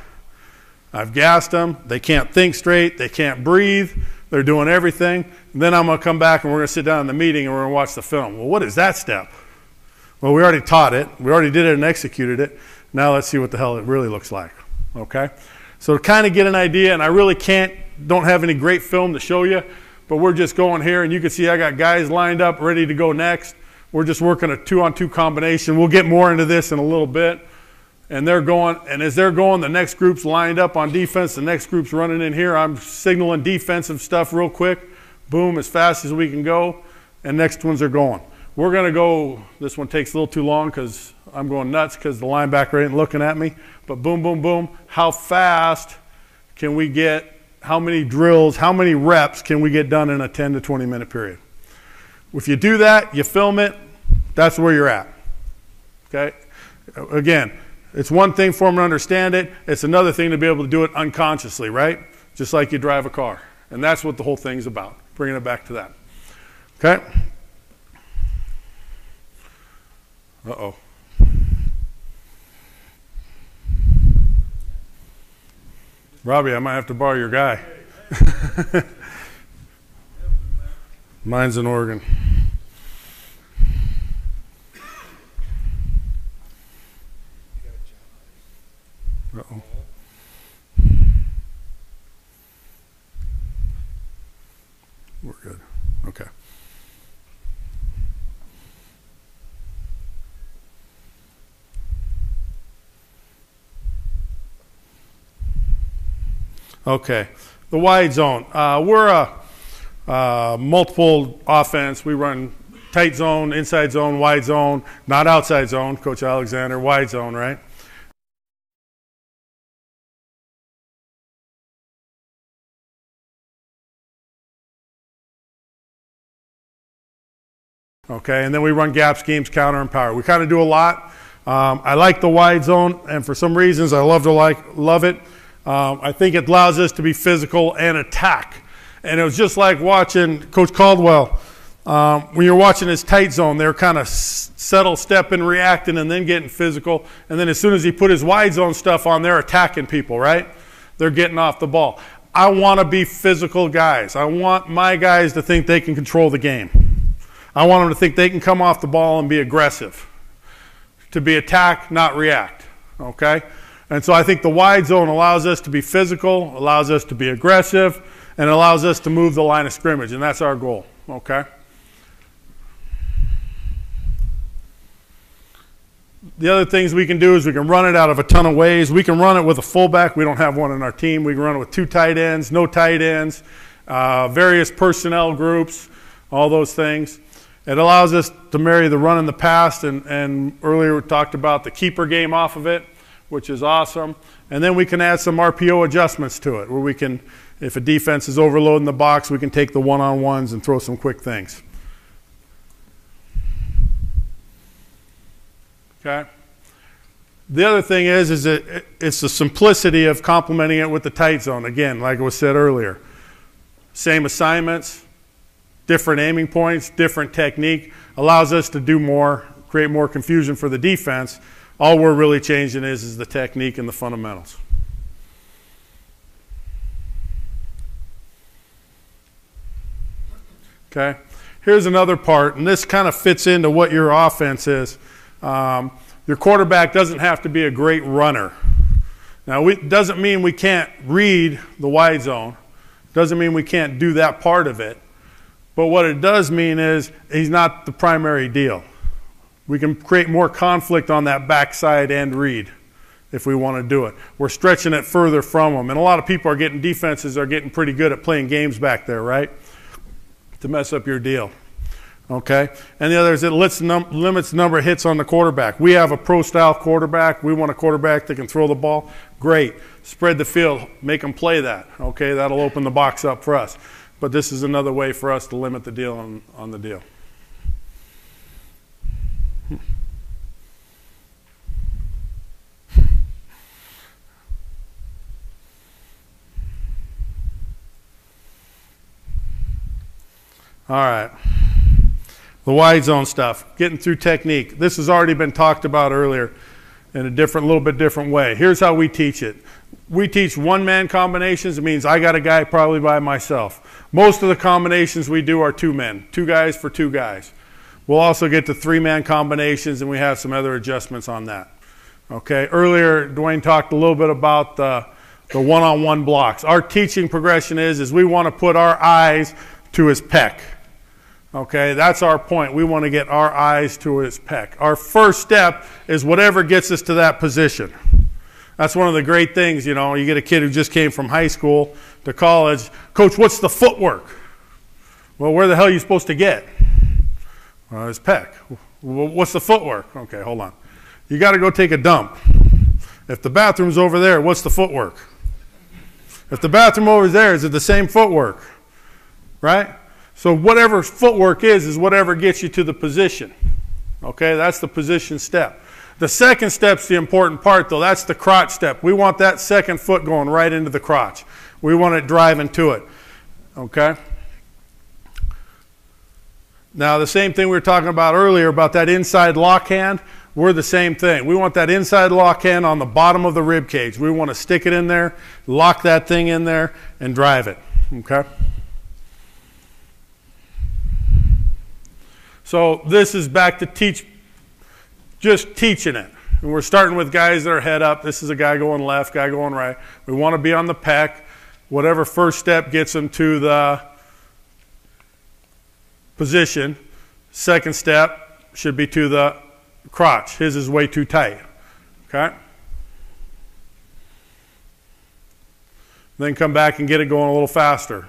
Speaker 3: I've gassed them. They can't think straight. They can't breathe. They're doing everything. And then I'm going to come back and we're going to sit down in the meeting and we're going to watch the film. Well, what is that step? Well, we already taught it. We already did it and executed it. Now let's see what the hell it really looks like. Okay? So to kind of get an idea, and I really don't have any great film to show you, but we're just going here, and you can see I got guys lined up ready to go next. We're just working a 2-on-2 combination. We'll get more into this in a little bit. And they're going, and as they're going, the next group's lined up on defense. The next group's running in here. I'm signaling defensive stuff real quick. Boom, as fast as we can go. And next ones are going. We're going to go, this one takes a little too long because I'm going nuts because the linebacker ain't looking at me. But boom, boom, boom. How fast can we get, how many drills, how many reps can we get done in a 10 to 20 minute period? If you do that, you film it, that's where you're at. Okay? Again, it's one thing for them to understand it. It's another thing to be able to do it unconsciously, right? Just like you drive a car. And that's what the whole thing's about, bringing it back to that. Okay? Uh-oh. Robbie, I might have to borrow your guy. Mine's in Oregon. Uh-oh. We're good. Okay. Okay. The wide zone. We're a multiple offense. We run tight zone, inside zone, wide zone, not outside zone. Coach Alexander, wide zone, right? Okay, and then we run gap schemes, counter, and power. We kind of do a lot. I like the wide zone, and for some reasons I love it. I think it allows us to be physical and attack. And it was just like watching Coach Caldwell. When you're watching his tight zone, they're kind of settle, stepping, reacting, and then getting physical. And then as soon as he put his wide zone stuff on, they're attacking people, right? They're getting off the ball. I want to be physical guys. I want my guys to think they can control the game. I want them to think they can come off the ball and be aggressive. To be attack, not react, okay? And so I think the wide zone allows us to be physical, allows us to be aggressive, and allows us to move the line of scrimmage, and that's our goal, okay? The other things we can do is we can run it out of a ton of ways. We can run it with a fullback. We don't have one in our team. We can run it with 2 tight ends, no tight ends, various personnel groups, all those things. It allows us to marry the run and the pass, and earlier we talked about the keeper game off of it, which is awesome. And then we can add some RPO adjustments to it, where we can, if a defense is overloading the box, we can take the one-on-ones and throw some quick things. Okay. The other thing is that it's the simplicity of complementing it with the tight zone. Again, like was said earlier, same assignments, different aiming points, different technique, allows us to do more, create more confusion for the defense. All we're really changing is the technique and the fundamentals. Okay. Here's another part, and this kind of fits into what your offense is. Your quarterback doesn't have to be a great runner. Now, it doesn't mean we can't read the wide zone. Doesn't mean we can't do that part of it. But what it does mean is he's not the primary deal. We can create more conflict on that backside end read if we want to do it. We're stretching it further from him. And a lot of people are getting defenses are getting pretty good at playing games back there, right? To mess up your deal. Okay? And the other is it limits the number of hits on the quarterback. We have a pro-style quarterback. We want a quarterback that can throw the ball. Great. Spread the field. Make them play that. Okay? That'll open the box up for us. But this is another way for us to limit the deal on the deal. All right. The wide zone stuff, getting through technique. This has already been talked about earlier in a little bit different way. Here's how we teach it. We teach one-man combinations. It means I got a guy probably by myself. Most of the combinations we do are 2 men, 2 guys for 2 guys. We'll also get to 3-man combinations, and we have some other adjustments on that. Okay. Earlier, Dwayne talked a little bit about the one-on-one blocks. Our teaching progression is we want to put our eyes to his pec. Okay, that's our point. We want to get our eyes to his pec. Our first step is whatever gets us to that position. That's one of the great things, you know. You get a kid who just came from high school to college. Coach, what's the footwork? Well, where the hell are you supposed to get? His pec. Well, what's the footwork? Okay, hold on. You got to go take a dump. If the bathroom's over there, what's the footwork? If the bathroom over there, is it the same footwork? Right? So whatever footwork is whatever gets you to the position. Okay, that's the position step. The second step's the important part, though. That's the crotch step. We want that second foot going right into the crotch. We want it driving to it. Okay? Now, the same thing we were talking about earlier about that inside lock hand, we're the same thing. We want that inside lock hand on the bottom of the rib cage. We want to stick it in there, lock that thing in there, and drive it. Okay? So this is back to just teaching it. And we're starting with guys that are head up. This is a guy going left, guy going right. We want to be on the pec. Whatever first step gets them to the position. Second step should be to the crotch. His is way too tight. Okay? Then come back and get it going a little faster.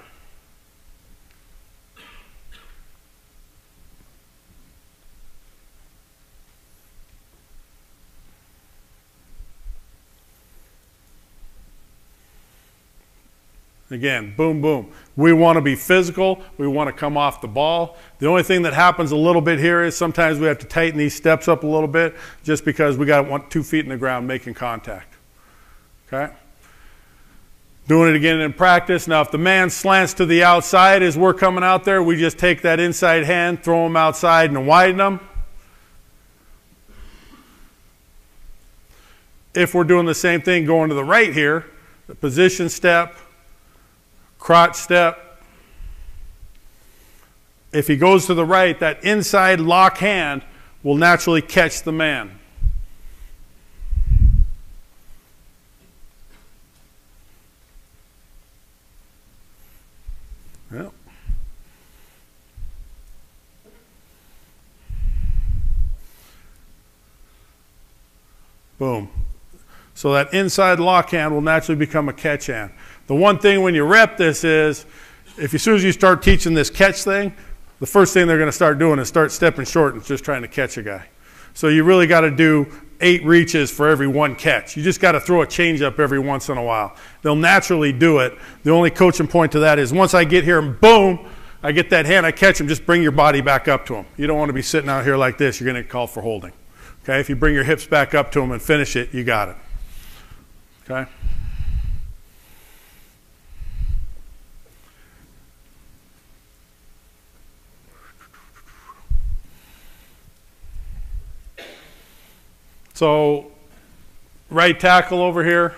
Speaker 3: Again, boom, boom. We want to be physical. We want to come off the ball. The only thing that happens a little bit here is sometimes we have to tighten these steps up a little bit just because we got to want 2 feet in the ground making contact. Okay? Doing it again in practice. Now, if the man slants to the outside as we're coming out there, we just take that inside hand, throw him outside, and widen him. If we're doing the same thing going to the right here, the position step, crotch step. If he goes to the right, that inside lock hand will naturally catch the man. Yep. Boom. So that inside lock hand will naturally become a catch hand. The one thing when you rep this is, as soon as you start teaching this catch thing, the first thing they're going to start doing is start stepping short and just trying to catch a guy. So you really got to do 8 reaches for every 1 catch. You just got to throw a change up every once in a while. They'll naturally do it. The only coaching point to that is once I get here and boom, I get that hand, I catch him, just bring your body back up to him. You don't want to be sitting out here like this. You're going to get called for holding. Okay? If you bring your hips back up to him and finish it, you got it. Okay? So, right tackle over here.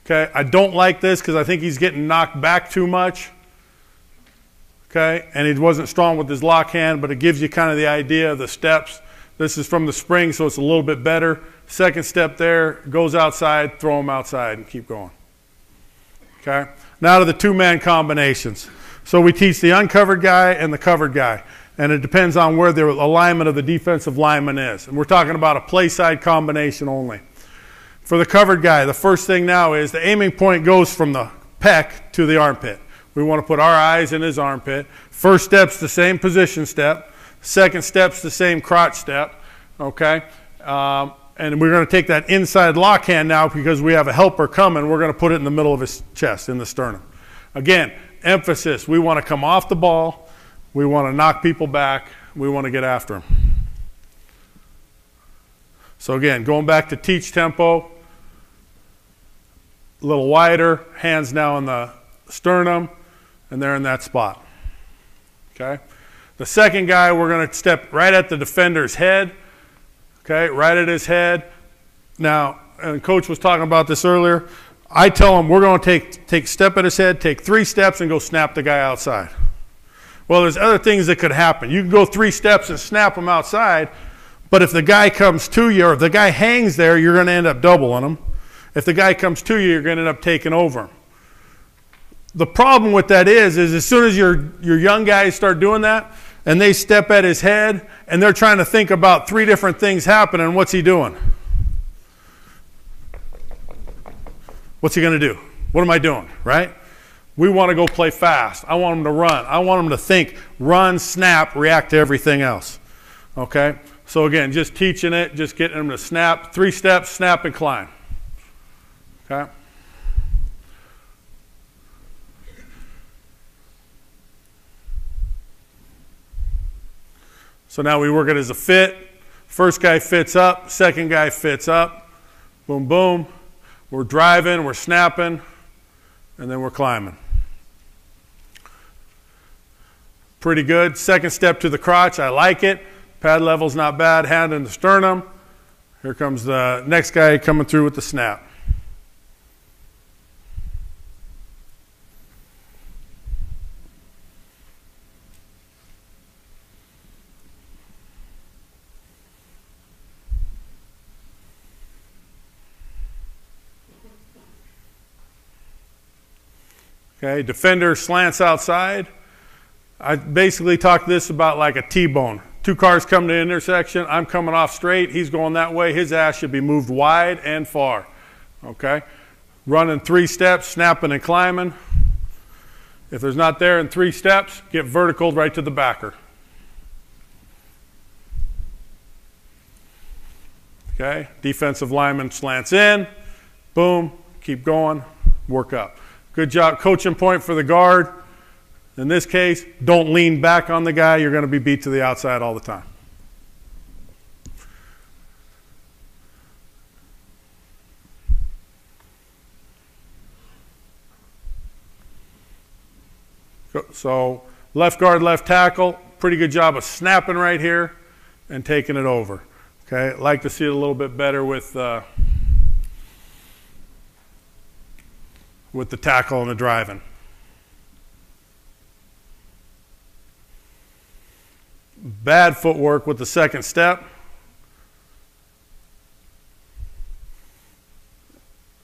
Speaker 3: Okay, I don't like this because I think he's getting knocked back too much. Okay, and he wasn't strong with his lock hand, but it gives you kind of the idea of the steps. This is from the spring, so it's a little bit better. Second step there, goes outside, throw him outside, and keep going. Okay, now to the 2-man combinations. So we teach the uncovered guy and the covered guy. And it depends on where the alignment of the defensive lineman is. And we're talking about a play side combination only. For the covered guy, the first thing now is the aiming point goes from the pec to the armpit. We want to put our eyes in his armpit. First step's the same position step. Second step's the same crotch step. Okay? And we're going to take that inside lock hand now because we have a helper coming. We're going to put it in the middle of his chest, in the sternum. Again, emphasis. We want to come off the ball. We want to knock people back. We want to get after them. So again, going back to teach tempo, a little wider, hands now in the sternum, and they're in that spot. Okay? The second guy, we're going to step right at the defender's head. Okay, right at his head. Now, and Coach was talking about this earlier, I tell him we're going to take a step at his head, take 3 steps, and go snap the guy outside. Well, there's other things that could happen. You can go 3 steps and snap him outside, but if the guy comes to you, or if the guy hangs there, you're going to end up doubling him. If the guy comes to you, you're going to end up taking over him. The problem with that is as soon as your young guys start doing that, and they step at his head, and they're trying to think about 3 different things happening, what's he doing? What's he going to do? What am I doing, right? We want to go play fast. I want them to run. I want them to think, run, snap, react to everything else. Okay? So again, just teaching it, just getting them to snap. 3 steps, snap and climb. Okay? So now we work it as a fit. First guy fits up, second guy fits up. Boom, boom. We're driving, we're snapping, and then we're climbing. Pretty good. Second step to the crotch. I like it. Pad level's not bad. Hand in the sternum. Here comes the next guy coming through with the snap. Okay, defender slants outside. I basically talk this about like a T-bone. 2 cars come to the intersection. I'm coming off straight. He's going that way. His ass should be moved wide and far. Okay? Running 3 steps, snapping and climbing. If there's not there in 3 steps, get vertical right to the backer. Okay? Defensive lineman slants in. Boom. Keep going. Work up. Good job. Coaching point for the guard. In this case, don't lean back on the guy. You're going to be beat to the outside all the time. So left guard, left tackle. Pretty good job of snapping right here and taking it over. Okay, I'd like to see it a little bit better with the tackle and the driving. Bad footwork with the second step.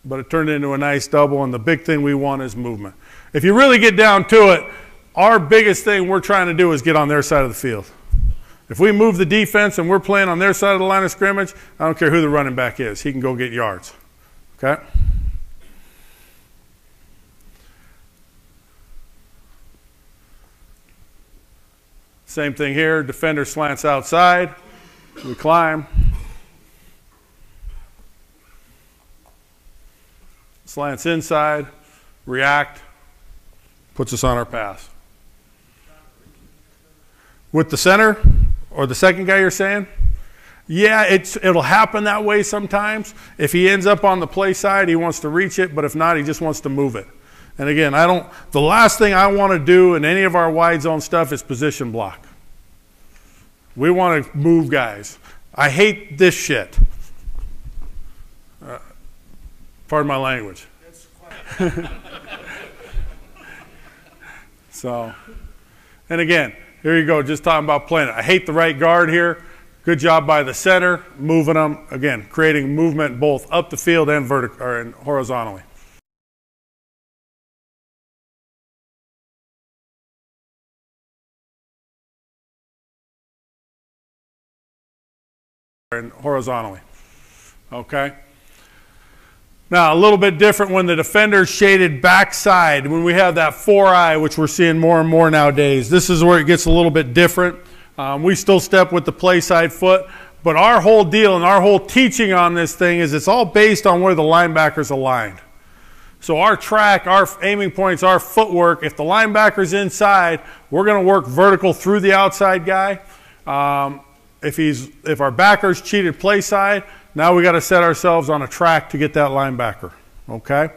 Speaker 3: But it turned into a nice double, and the big thing we want is movement. If you really get down to it, our biggest thing we're trying to do is get on their side of the field. If we move the defense and we're playing on their side of the line of scrimmage, I don't care who the running back is. He can go get yards. Okay? Same thing here. Defender slants outside. We climb. Slants inside. React. Puts us on our path. With the center or the second guy you're saying? Yeah, it'll happen that way sometimes. If he ends up on the play side, he wants to reach it, but if not, he just wants to move it. And again, the last thing I want to do in any of our wide zone stuff is position block. We want to move guys. I hate this shit. Pardon my language. So, and again, here you go, just talking about playing it. I hate the right guard here. Good job by the center, moving them. Again, creating movement both up the field and and horizontally. And horizontally. Okay? Now, a little bit different when the defender's shaded backside, when we have that 4-eye, which we're seeing more and more nowadays. This is where it gets a little bit different. We still step with the play side foot, but our whole deal and our whole teaching on this thing is it's all based on where the linebacker's aligned. So our track, our aiming points, our footwork, if the linebacker's inside, we're going to work vertical through the outside guy. If our backer's cheated play side, now we got to set ourselves on a track to get that linebacker. Okay?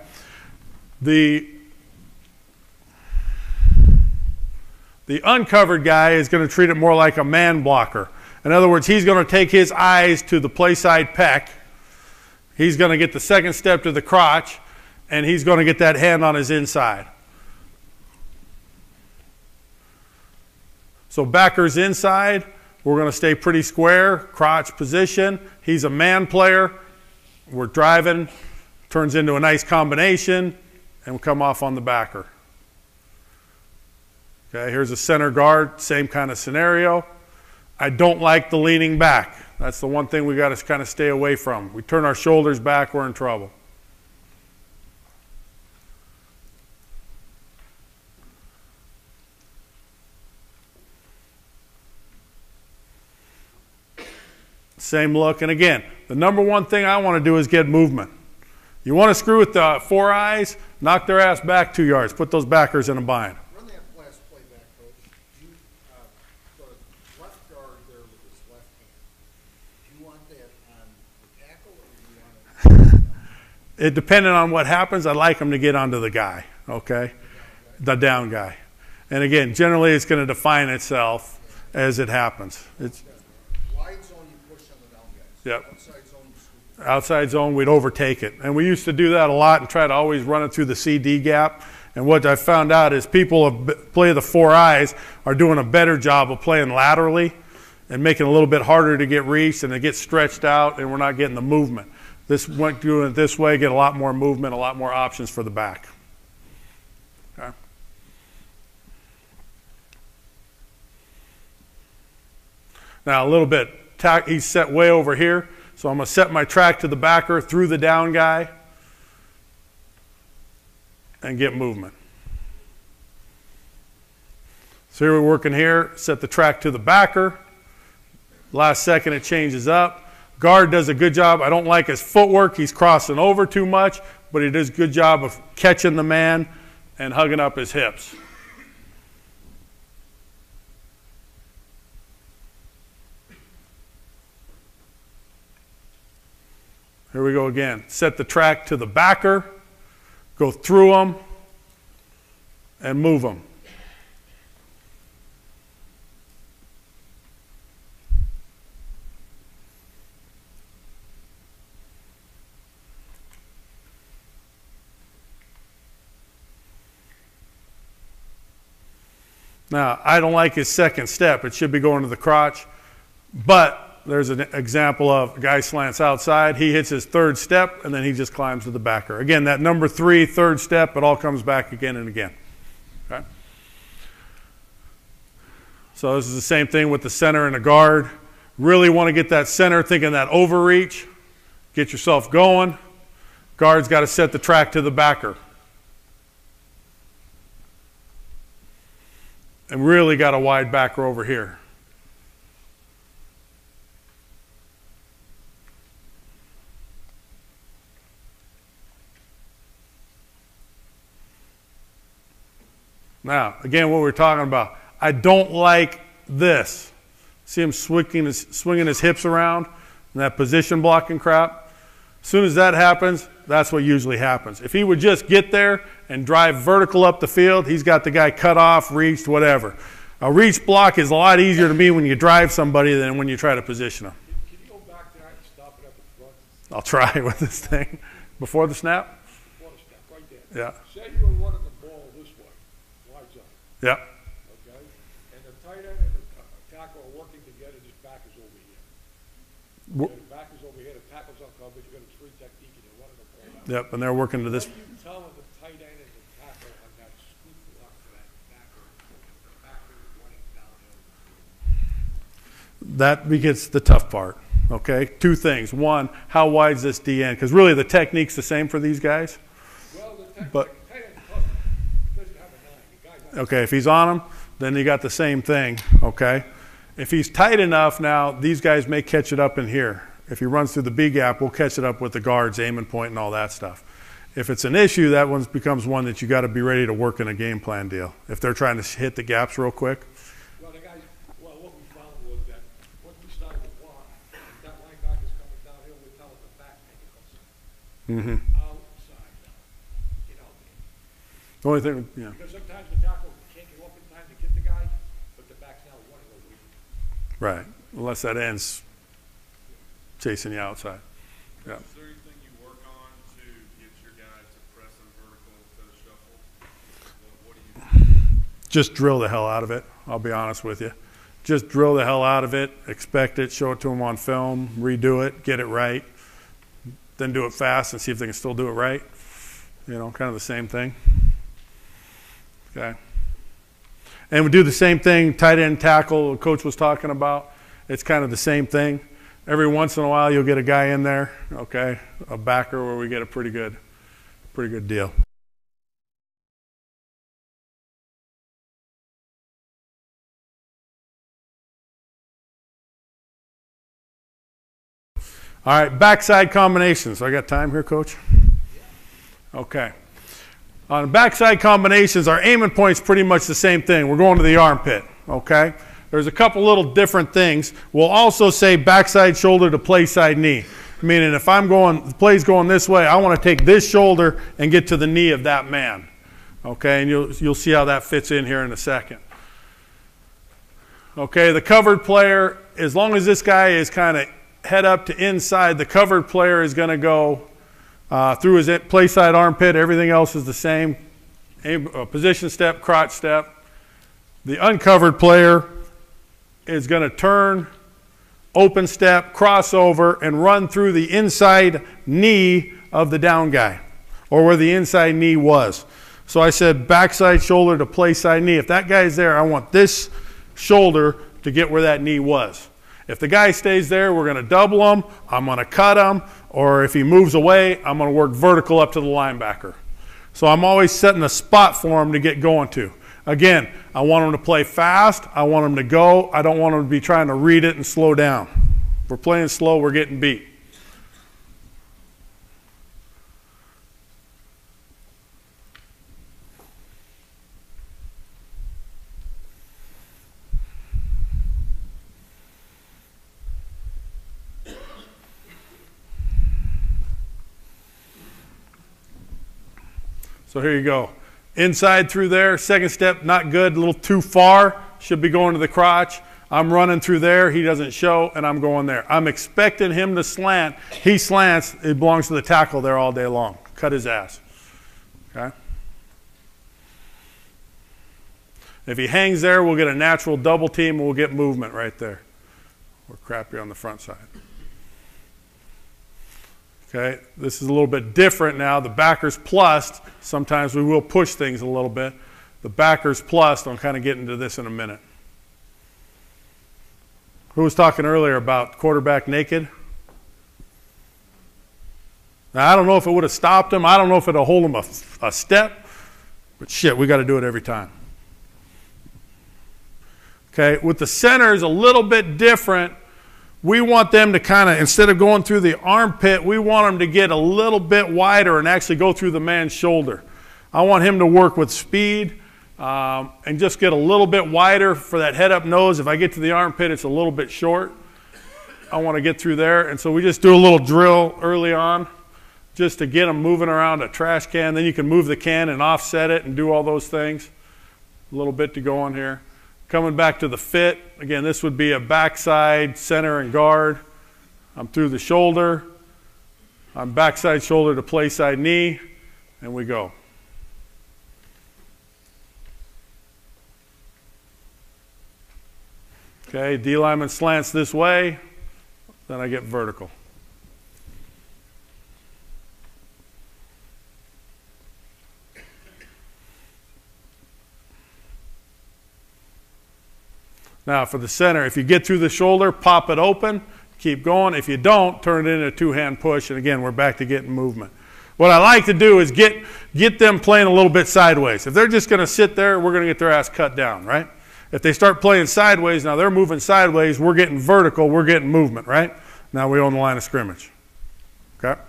Speaker 3: The uncovered guy is going to treat it more like a man blocker. In other words, he's going to take his eyes to the play side pec. He's going to get the second step to the crotch, and he's going to get that hand on his inside. So backer's inside. We're going to stay pretty square, crotch position. He's a man player. We're driving, turns into a nice combination, and we come off on the backer. Okay, here's a center guard, same kind of scenario. I don't like the leaning back. That's the one thing we got to kind of stay away from. We turn our shoulders back, we're in trouble. Same look, and again, the number one thing I want to do is get movement. You want to screw with the 4 eyes, knock their ass back 2 yards, put those backers in a bind.
Speaker 4: Run that last play back, Coach. The left guard there with his left hand. Do you want that on the tackle or do you want it?
Speaker 3: It depending on what happens, I'd like him to get onto the guy, okay? The down guy. And again, generally it's going to define itself as it happens. It's
Speaker 4: wide zone you push on the down guys.
Speaker 3: Yep.
Speaker 4: Outside zone you scoop.
Speaker 3: Outside zone, we'd overtake it. And we used to do that a lot and try to always run it through the CD gap. And what I found out is people who play the 4 eyes are doing a better job of playing laterally and making it a little bit harder to get reached, and it gets stretched out, and we're not getting the movement. Doing it this way, get a lot more movement, a lot more options for the back. Okay. Now a little bit, he's set way over here, so I'm going to set my track to the backer through the down guy and get movement. So here we're working here, set the track to the backer. Last second it changes up. Guard does a good job. I don't like his footwork. He's crossing over too much, but he does a good job of catching the man and hugging up his hips. Here we go again. Set the track to the backer, go through them, and move them. Now, I don't like his second step. It should be going to the crotch. But there's an example of a guy slants outside. He hits his third step, and then he just climbs to the backer. Again, that number 3, third step, it all comes back again and again. Okay? So this is the same thing with the center and the guard. Really want to get that center thinking that overreach. Get yourself going. Guard's got to set the track to the backer. And really got a wide backer over here. Now, again, what we're talking about. I don't like this. See him swinging his hips around and that position blocking crap. As soon as that happens, that's what usually happens. If he would just get there and drive vertical up the field, he's got the guy cut off, reached, whatever. A reach block is a lot easier to me when you drive somebody than when you try to position them.
Speaker 4: Can you go back there and stop it at the front?
Speaker 3: I'll try with this thing. Before the snap?
Speaker 4: Before the snap, right there.
Speaker 3: Yeah.
Speaker 4: Say you were running the ball this way, wide zone,
Speaker 3: Yeah.
Speaker 4: okay? And the tight end and the tackle are working together, this back is over here.
Speaker 3: W-
Speaker 4: And the back is over here, the tackle's uncovered, you got a three technique, and you're running the ball out.
Speaker 3: Yep, and they're working to this.
Speaker 4: What are you telling the tight end and the tackle on that scoop block to that backer, the backer is running downhill?
Speaker 3: That begins the tough part, okay? Two things. One, how wide is this DN? Because really the technique's the same for these guys.
Speaker 4: Well, the
Speaker 3: But-
Speaker 4: tight end doesn't have a 9, the guy's not.
Speaker 3: Okay, if he's on him, then you got the same thing, okay? If he's tight enough now, these guys may catch it up in here. If he runs through the B gap, we'll catch it up with the guards, aiming point, and all that stuff. If it's an issue, that one becomes one that you got to be ready to work in a game plan deal. If they're trying to hit the gaps real quick.
Speaker 4: Well, the guys, well, what we found was that once we started the block, if that linebacker's coming downhill, we tell the back make it go outside now. Get out there.
Speaker 3: The only thing, yeah.
Speaker 4: Because sometimes the tackle can't get up in time to get the guy, but the back's now running over you.
Speaker 3: Right, unless that ends chasing you outside. Yeah.
Speaker 5: Is there anything you work on to get your guy to press and vertical instead of shuffle? What do you do?
Speaker 3: Just drill the hell out of it, I'll be honest with you. Just drill the hell out of it, expect it, show it to them on film, redo it, get it right, then do it fast and see if they can still do it right. You know, kind of the same thing. Okay. And we do the same thing, tight end tackle, the coach was talking about. It's kind of the same thing. Every once in a while you'll get a guy in there, okay, a backer where we get a pretty good deal. All right, backside combinations. I got time here, Coach? Okay. On backside combinations, our aiming point's pretty much the same thing. We're going to the armpit, okay? There's a couple little different things. We'll also say backside shoulder to play side knee. Meaning if I'm going, the play's going this way, I want to take this shoulder and get to the knee of that man. Okay, and you'll see how that fits in here in a second. Okay, the covered player, as long as this guy is kind of head up to inside, the covered player is going to go through his play side armpit. Everything else is the same. Position step, crotch step. The uncovered player is going to turn, open step, crossover, and run through the inside knee of the down guy, or where the inside knee was. So I said backside shoulder to play side knee. If that guy's there, I want this shoulder to get where that knee was. If the guy stays there, we're going to double him, I'm going to cut him, or if he moves away, I'm going to work vertical up to the linebacker. So I'm always setting a spot for him to get going to. Again, I want him to play fast, I want him to go, I don't want him to be trying to read it and slow down. If we're playing slow, we're getting beat. So here you go. Inside through there, second step, not good, a little too far, should be going to the crotch. I'm running through there, he doesn't show, and I'm going there. I'm expecting him to slant. He slants, it belongs to the tackle there all day long. Cut his ass. Okay? If he hangs there, we'll get a natural double team, and we'll get movement right there. We're crappy on the front side. Okay, this is a little bit different now. The backer's plussed. Sometimes we will push things a little bit. The backer's plussed. I'll kind of get into this in a minute. Who was talking earlier about quarterback naked? Now, I don't know if it would have stopped him. I don't know if it would hold him a step. But shit, we got to do it every time. Okay, with the centers, a little bit different. We want them to kind of, instead of going through the armpit, we want them to get a little bit wider and actually go through the man's shoulder. I want him to work with speed and just get a little bit wider for that head up nose. If I get to the armpit, it's a little bit short. I want to get through there. And so we just do a little drill early on just to get them moving around a trash can. Then you can move the can and offset it and do all those things. A little bit to go on here. Coming back to the fit, again, this would be a backside, center, and guard. I'm through the shoulder. I'm backside shoulder to play side knee, and we go. Okay, D lineman slants this way, then I get vertical. Now for the center, if you get through the shoulder, pop it open, keep going. If you don't, turn it into a two-hand push, and again, we're back to getting movement. What I like to do is get them playing a little bit sideways. If they're just going to sit there, we're going to get their ass cut down, right? If they start playing sideways, now they're moving sideways, we're getting vertical, we're getting movement, right? Now we own the line of scrimmage, okay?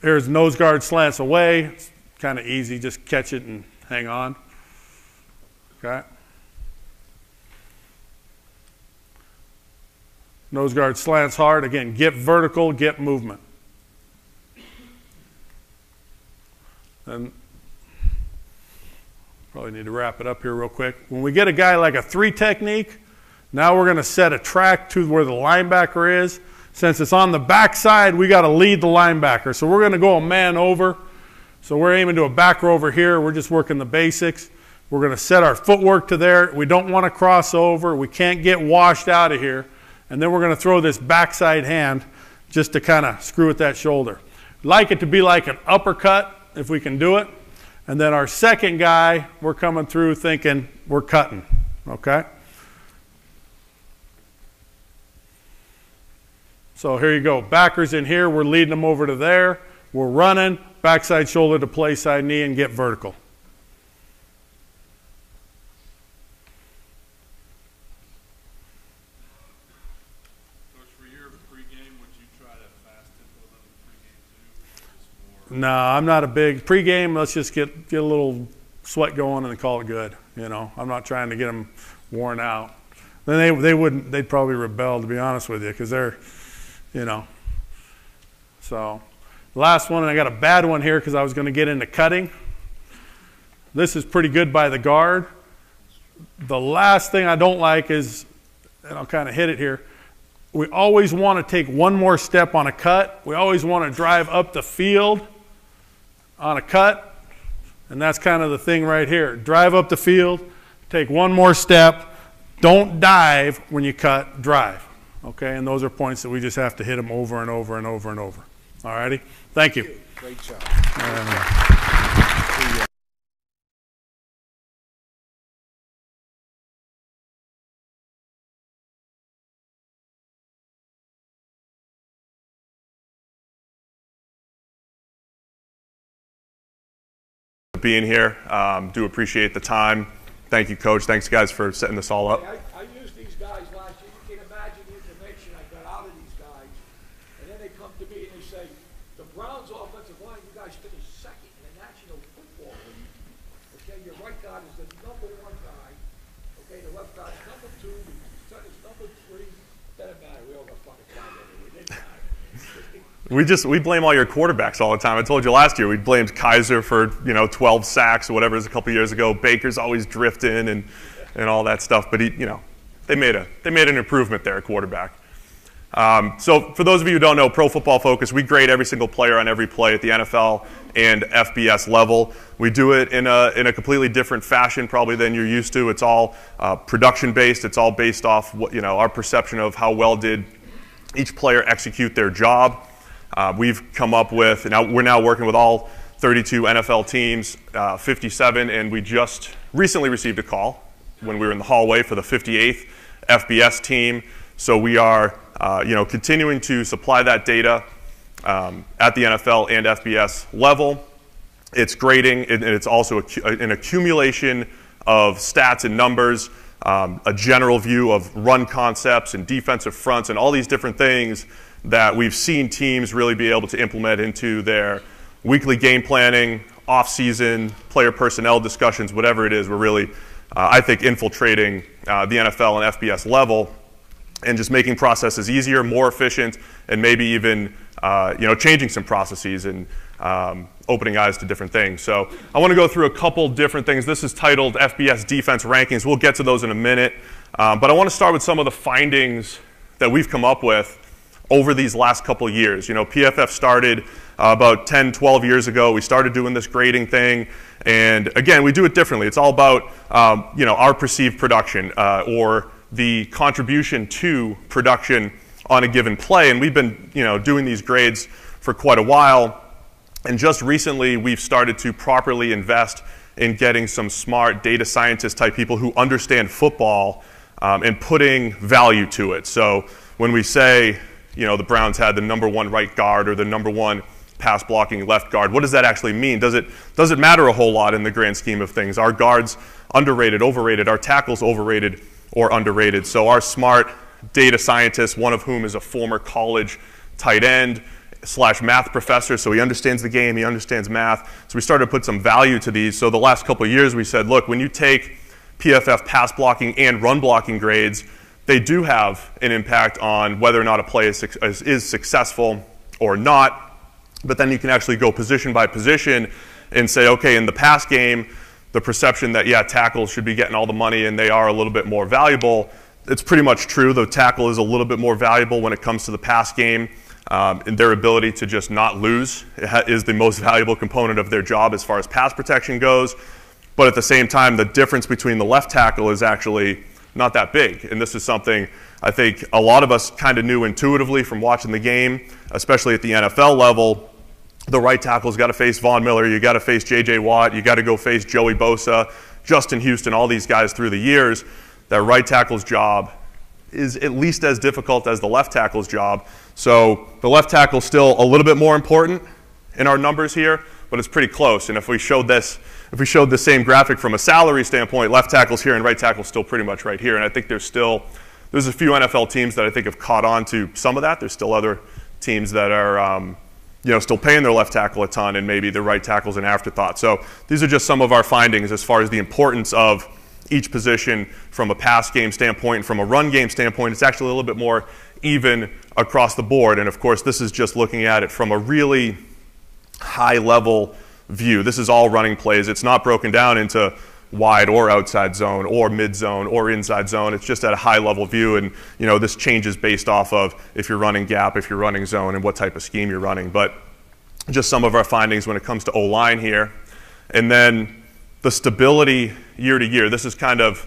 Speaker 3: Here's nose guard slants away. It's kind of easy, just catch it and hang on, okay? Nose guard slants hard. Again, get vertical, get movement. And probably need to wrap it up here real quick. When we get a guy like a 3 technique, now we're going to set a track to where the linebacker is. Since it's on the backside, we got to lead the linebacker. So we're going to go a man over. So we're aiming to a back row over here. We're just working the basics. We're going to set our footwork to there. We don't want to cross over. We can't get washed out of here. And then we're going to throw this backside hand just to kind of screw with that shoulder. Like it to be like an uppercut if we can do it. And then our second guy, we're coming through thinking we're cutting, okay? So here you go. Backers in here, we're leading them over to there. We're running, backside shoulder to play side knee and get vertical. No, I'm not a big pregame. Let's just get a little sweat going and call it good. You know, I'm not trying to get them worn out. Then they'd probably rebel, to be honest with you, because they're, you know. So, last one, and I got a bad one here because I was going to get into cutting. This is pretty good by the guard. The last thing I don't like is, and I'll kind of hit it here. We always want to take one more step on a cut. We always want to drive up the field on a cut, and that's kind of the thing right here. Drive up the field, take one more step, don't dive when you cut, drive. Okay, and those are points that we just have to hit them over and over and over and over. All righty? Thank you.
Speaker 6: Great job.
Speaker 7: Being here. Do appreciate the time. Thank you, Coach. Thanks, guys, for setting this all up.
Speaker 4: I used these guys last year. You can imagine the information I got out of these guys. And then they come to me and they say, the Browns offensive line, you guys finished second in the National Football League. Okay, your right guard is the #1 guy. Okay, the left guard is #2. The center is #3. Doesn't matter. We all got fucking guys anyway. It didn't matter.
Speaker 7: We blame all your quarterbacks all the time. I told you last year we blamed Kaiser for 12 sacks or whatever it was a couple years ago. Baker's always drifting and all that stuff. But they made an improvement there at quarterback. So for those of you who don't know, Pro Football Focus, we grade every single player on every play at the NFL and FBS level. We do it in a completely different fashion probably than you're used to. It's all production based. It's all based off our perception of how well did each player execute their job. We've come up with, we're now working with all 32 NFL teams, 57, and we just recently received a call when we were in the hallway for the 58th FBS team. So we are continuing to supply that data at the NFL and FBS level. It's grading, and it's also an accumulation of stats and numbers, a general view of run concepts and defensive fronts and all these different things that we've seen teams really be able to implement into their weekly game planning, off-season, player personnel discussions, whatever it is. We're really, I think, infiltrating the NFL and FBS level and just making processes easier, more efficient, and maybe even changing some processes and opening eyes to different things. So I want to go through a couple different things. This is titled FBS Defense Rankings. We'll get to those in a minute. But I want to start with some of the findings that we've come up with over these last couple of years. PFF started about 10, 12 years ago. We started doing this grading thing. And again, we do it differently. It's all about our perceived production or the contribution to production on a given play. And we've been doing these grades for quite a while. And just recently, we've started to properly invest in getting some smart data scientist type people who understand football and putting value to it. So when we say, the Browns had the #1 right guard or the #1 pass blocking left guard, what does that actually mean? Does it matter a whole lot in the grand scheme of things? Are guards underrated, overrated? Are tackles overrated or underrated? So our smart data scientist, one of whom is a former college tight end / math professor, so he understands the game, he understands math. So we started to put some value to these. So the last couple of years we said, look, when you take PFF pass blocking and run blocking grades, they do have an impact on whether or not a play is successful or not. But then you can actually go position by position and say, okay, in the pass game, the perception that, tackles should be getting all the money and they are a little bit more valuable, it's pretty much true. The tackle is a little bit more valuable when it comes to the pass game. And their ability to just not lose is the most valuable component of their job as far as pass protection goes. But at the same time, the difference between the left tackle is actually not that big. And this is something I think a lot of us kind of knew intuitively from watching the game, especially at the NFL level. The right tackle's got to face Von Miller, you got to face J.J. Watt, you got to go face Joey Bosa, Justin Houston, all these guys through the years. That right tackle's job is at least as difficult as the left tackle's job. So the left tackle's still a little bit more important in our numbers here, but it's pretty close. And if we showed the same graphic from a salary standpoint, left tackle's here and right tackle's still pretty much right here. And I think there's a few NFL teams that I think have caught on to some of that. There's still other teams that are still paying their left tackle a ton, and maybe the right tackle's an afterthought. So these are just some of our findings as far as the importance of each position from a pass game standpoint and from a run game standpoint. It's actually a little bit more even across the board. And of course, this is just looking at it from a really high level view. This is all running plays. It's not broken down into wide or outside zone or mid zone or inside zone. It's just at a high level view. And this changes based off of if you're running gap, if you're running zone, and what type of scheme you're running. But just some of our findings when it comes to O-line here. And then the stability year to year. This is kind of,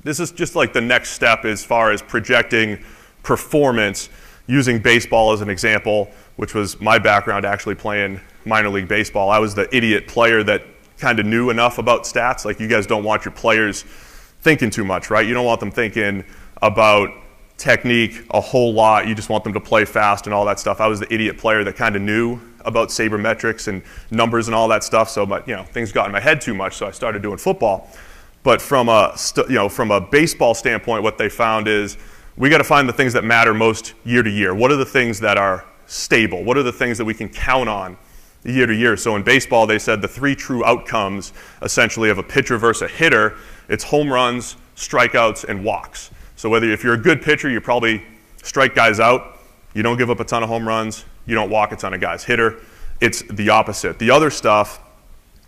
Speaker 7: this is just like the next step as far as projecting performance using baseball as an example, which was my background actually playing minor league baseball. I was the idiot player that kind of knew enough about stats. Like, you guys don't want your players thinking too much, right? You don't want them thinking about technique a whole lot. You just want them to play fast and all that stuff. I was the idiot player that kind of knew about sabermetrics and numbers and all that stuff. So, but things got in my head too much, so I started doing football. But from a baseball standpoint, what they found is we got to find the things that matter most year to year. What are the things that are stable? What are the things that we can count on year to year? So in baseball, they said the 3 true outcomes essentially of a pitcher versus a hitter, it's home runs, strikeouts, and walks. So if you're a good pitcher, you probably strike guys out. You don't give up a ton of home runs. You don't walk a ton of guys. Hitter, it's the opposite. The other stuff,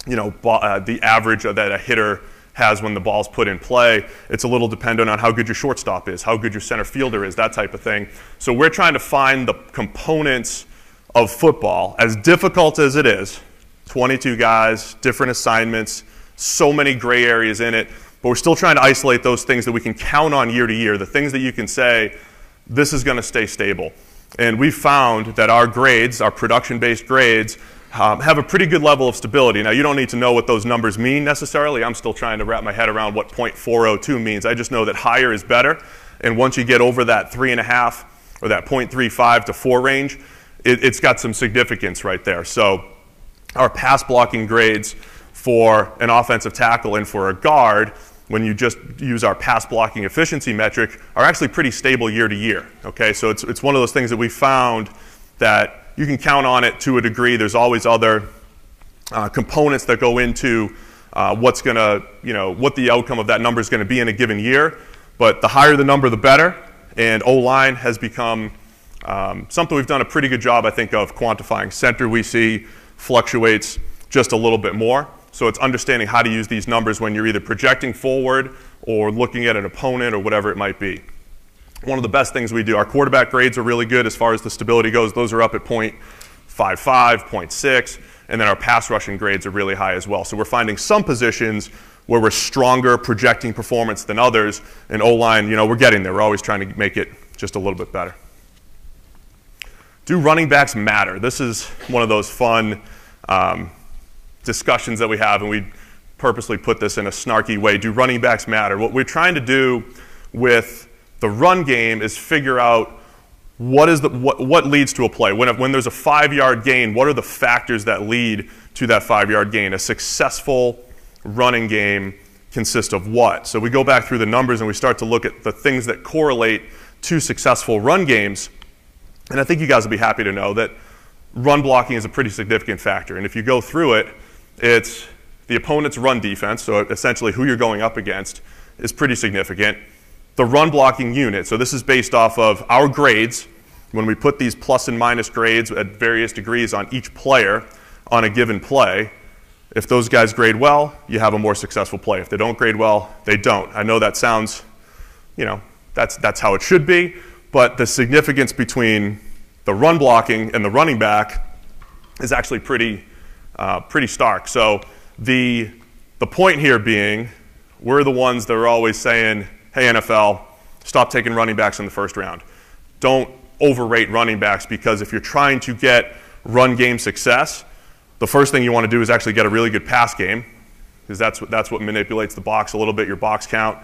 Speaker 7: the average that a hitter has when the ball's put in play, it's a little dependent on how good your shortstop is, how good your center fielder is, that type of thing. So we're trying to find the components of football, as difficult as it is, 22 guys, different assignments, so many gray areas in it, but we're still trying to isolate those things that we can count on year to year, the things that you can say, this is going to stay stable. And we found that our grades, our production-based grades, have a pretty good level of stability. Now, you don't need to know what those numbers mean necessarily. I'm still trying to wrap my head around what .402 means. I just know that higher is better. And once you get over that 3.5 or that .35 to 4 range, it's got some significance right there. So our pass blocking grades for an offensive tackle and for a guard, when you just use our pass blocking efficiency metric, are actually pretty stable year to year. Okay, so it's one of those things that we found that you can count on it to a degree. There's always other components that go into what the outcome of that number is going to be in a given year. But the higher the number, the better. And O-line has become something we've done a pretty good job, I think, of quantifying. Center we see fluctuates just a little bit more. So it's understanding how to use these numbers when you're either projecting forward or looking at an opponent or whatever it might be. One of the best things we do, our quarterback grades are really good as far as the stability goes. Those are up at .55, .6, and then our pass rushing grades are really high as well. So we're finding some positions where we're stronger projecting performance than others, and O-line, we're getting there. We're always trying to make it just a little bit better. Do running backs matter? This is one of those fun discussions that we have, and we purposely put this in a snarky way. Do running backs matter? What we're trying to do with the run game is figure out what leads to a play. When there's a 5-yard gain, what are the factors that lead to that 5-yard gain? A successful running game consists of what? So we go back through the numbers and we start to look at the things that correlate to successful run games. And I think you guys will be happy to know that run blocking is a pretty significant factor. And if you go through it, it's the opponent's run defense, so essentially who you're going up against, is pretty significant. The run blocking unit, so this is based off of our grades. When we put these plus and minus grades at various degrees on each player on a given play, if those guys grade well, you have a more successful play. If they don't grade well, they don't. I know that sounds, that's how it should be, but the significance between the run blocking and the running back is actually pretty stark. So the point here being, we're the ones that are always saying, hey, NFL, stop taking running backs in the first round. Don't overrate running backs, because if you're trying to get run game success, the first thing you want to do is actually get a really good pass game, because that's what manipulates the box a little bit, your box count.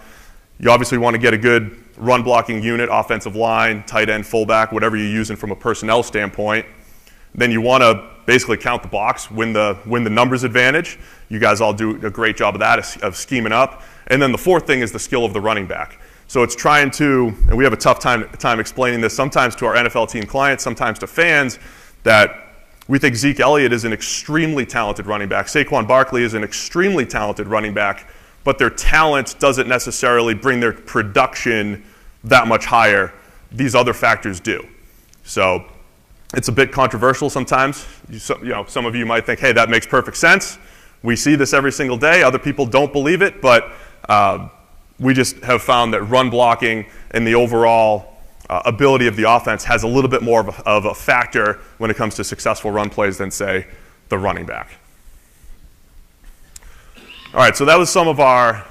Speaker 7: You obviously want to get a good run blocking unit, offensive line, tight end, fullback, whatever you're using from a personnel standpoint. Then you want to basically count the box, win the numbers advantage. You guys all do a great job of that, of scheming up. And then the fourth thing is the skill of the running back. So it's trying to, and we have a tough time explaining this sometimes to our NFL team clients, sometimes to fans, that we think Zeke Elliott is an extremely talented running back. Saquon Barkley is an extremely talented running back, but their talent doesn't necessarily bring their production that much higher. These other factors do. So it's a bit controversial sometimes. Some of you might think, hey, that makes perfect sense. We see this every single day. Other people don't believe it, but we just have found that run blocking and the overall ability of the offense has a little bit more of a factor when it comes to successful run plays than, say, the running back. All right, so that was some of our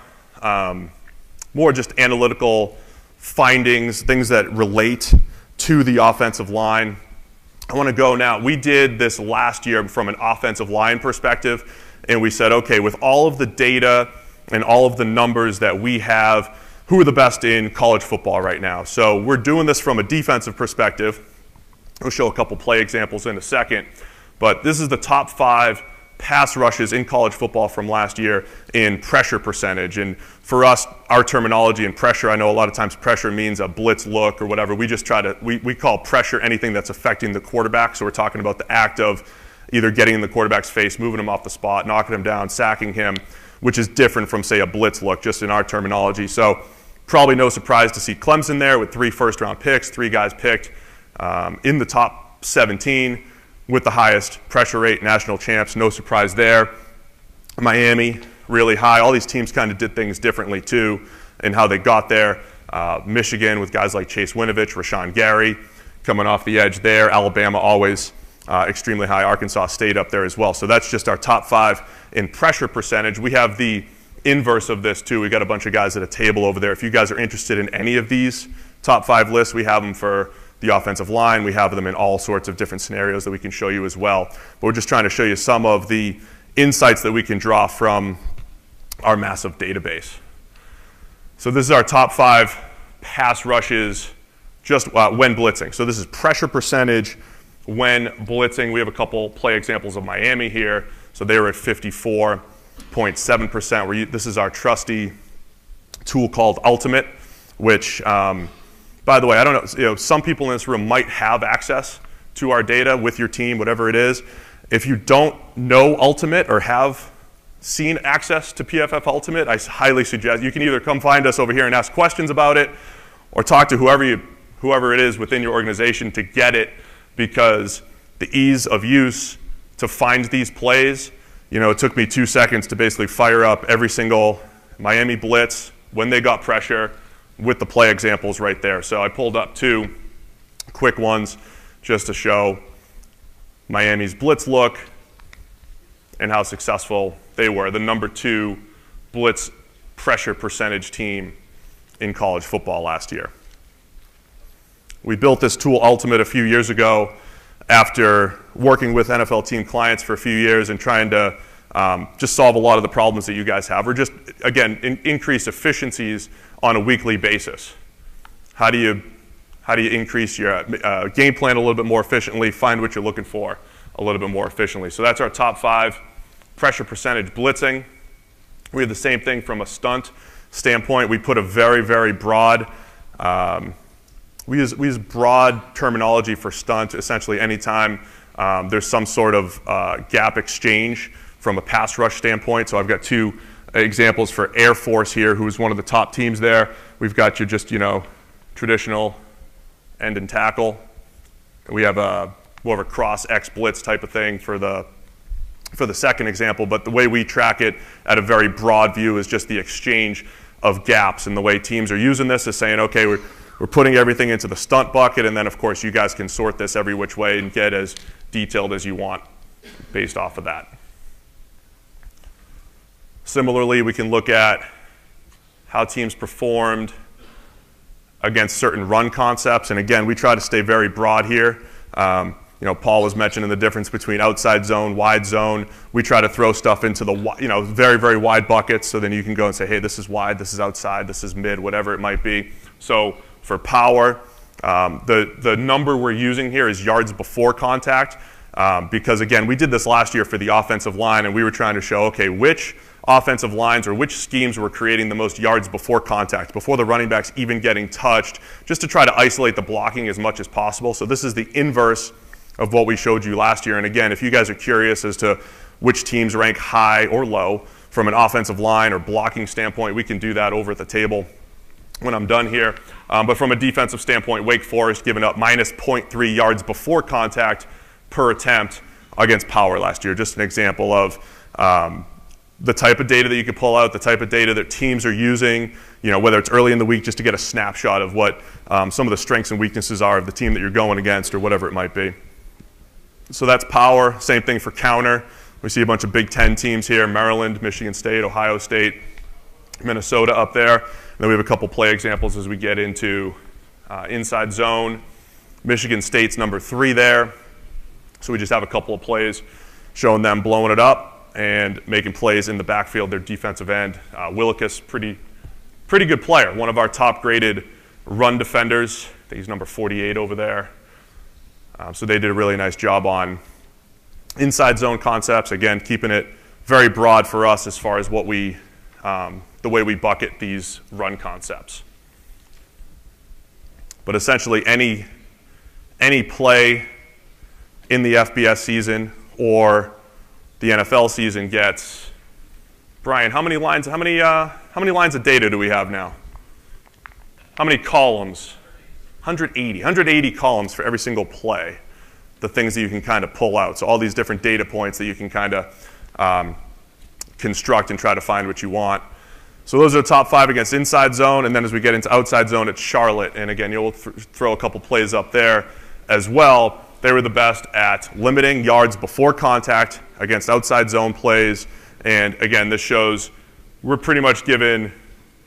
Speaker 7: more just analytical findings, things that relate to the offensive line. I want to go now. We did this last year from an offensive line perspective, and we said, okay, with all of the data and all of the numbers that we have, who are the best in college football right now? So we're doing this from a defensive perspective. We'll show a couple play examples in a second, but this is the top 5 pass rushes in college football from last year in pressure percentage. And for us, our terminology in pressure, I know a lot of times pressure means a blitz look or whatever. We just try to, we call pressure anything that's affecting the quarterback. So we're talking about the act of either getting in the quarterback's face, moving him off the spot, knocking him down, sacking him, which is different from, say, a blitz look, just in our terminology. So probably no surprise to see Clemson there with 3 first-round picks, 3 guys picked in the top 17 with the highest pressure rate, national champs, no surprise there. Miami, really high. All these teams kind of did things differently, too, in how they got there. Michigan with guys like Chase Winovich, Rashawn Gary coming off the edge there. Alabama always extremely high. Arkansas State up there as well. So that's just our top 5 in pressure percentage. We have the inverse of this, too. We've got a bunch of guys at a table over there. If you guys are interested in any of these top 5 lists, we have them for the offensive line. We have them in all sorts of different scenarios that we can show you as well. But we're just trying to show you some of the insights that we can draw from our massive database. So this is our top 5 pass rushes just when blitzing. So this is pressure percentage when blitzing. We have a couple play examples of Miami here. So they were at 54.7%. This is our trusty tool called Ultimate, which, by the way, I don't know, some people in this room might have access to our data with your team, whatever it is. If you don't know Ultimate or have seen access to PFF Ultimate, I highly suggest you can either come find us over here and ask questions about it, or talk to whoever it is within your organization to get it, because the ease of use to find these plays, it took me 2 seconds to basically fire up every single Miami blitz when they got pressure with the play examples right there. So I pulled up 2 quick ones just to show Miami's blitz look and how successful they were. The number 2 blitz pressure percentage team in college football last year. We built this tool Ultimate a few years ago after working with NFL team clients for a few years and trying to just solve a lot of the problems that you guys have, or just, again, increase efficiencies on a weekly basis. How do you increase your game plan a little bit more efficiently, find what you're looking for a little bit more efficiently? So that's our top 5 pressure percentage blitzing. We have the same thing from a stunt standpoint. We put a very, very broad, we use broad terminology for stunt. Essentially anytime there's some sort of gap exchange from a pass rush standpoint. So I've got 2 examples for Air Force here, who's one of the top teams there. We've got your just, traditional end and tackle. We have more of a cross X blitz type of thing for the second example, but the way we track it at a very broad view is just the exchange of gaps, and the way teams are using this is saying, okay, we're putting everything into the stunt bucket, and then of course you guys can sort this every which way and get as detailed as you want based off of that. Similarly, we can look at how teams performed against certain run concepts, and again, we try to stay very broad here. Paul was mentioning the difference between outside zone, wide zone. We try to throw stuff into the very, very wide buckets, so then you can go and say, hey, this is wide, this is outside, this is mid, whatever it might be. So for power, the number we're using here is yards before contact, because again, we did this last year for the offensive line, and we were trying to show, okay, which offensive lines or which schemes were creating the most yards before contact, before the running backs even getting touched, just to try to isolate the blocking as much as possible. So this is the inverse of what we showed you last year. And again, if you guys are curious as to which teams rank high or low from an offensive line or blocking standpoint, we can do that over at the table when I'm done here. But from a defensive standpoint, Wake Forest giving up minus 0.3 yards before contact per attempt against power last year. Just an example of the type of data that you can pull out, the type of data that teams are using, whether it's early in the week just to get a snapshot of what some of the strengths and weaknesses are of the team that you're going against or whatever it might be. So that's power. Same thing for counter. We see a bunch of Big Ten teams here: Maryland, Michigan State, Ohio State, Minnesota up there. And then we have a couple play examples as we get into inside zone. Michigan State's number 3 there. So we just have a couple of plays showing them blowing it up and making plays in the backfield. Their defensive end, Willicus, pretty good player. One of our top graded run defenders. I think he's number 48 over there. So they did a really nice job on inside zone concepts. Again, keeping it very broad for us as far as what we, the way we bucket these run concepts. But essentially, any play in the FBS season or the NFL season gets, Brian, how many lines of data do we have now? How many columns? 180 columns for every single play, the things that you can kind of pull out. So all these different data points that you can kind of construct and try to find what you want. So those are the top 5 against inside zone, and then as we get into outside zone, it's Charlotte. And again, you'll throw a couple plays up there as well. They were the best at limiting yards before contact against outside zone plays. And again, this shows we're pretty much given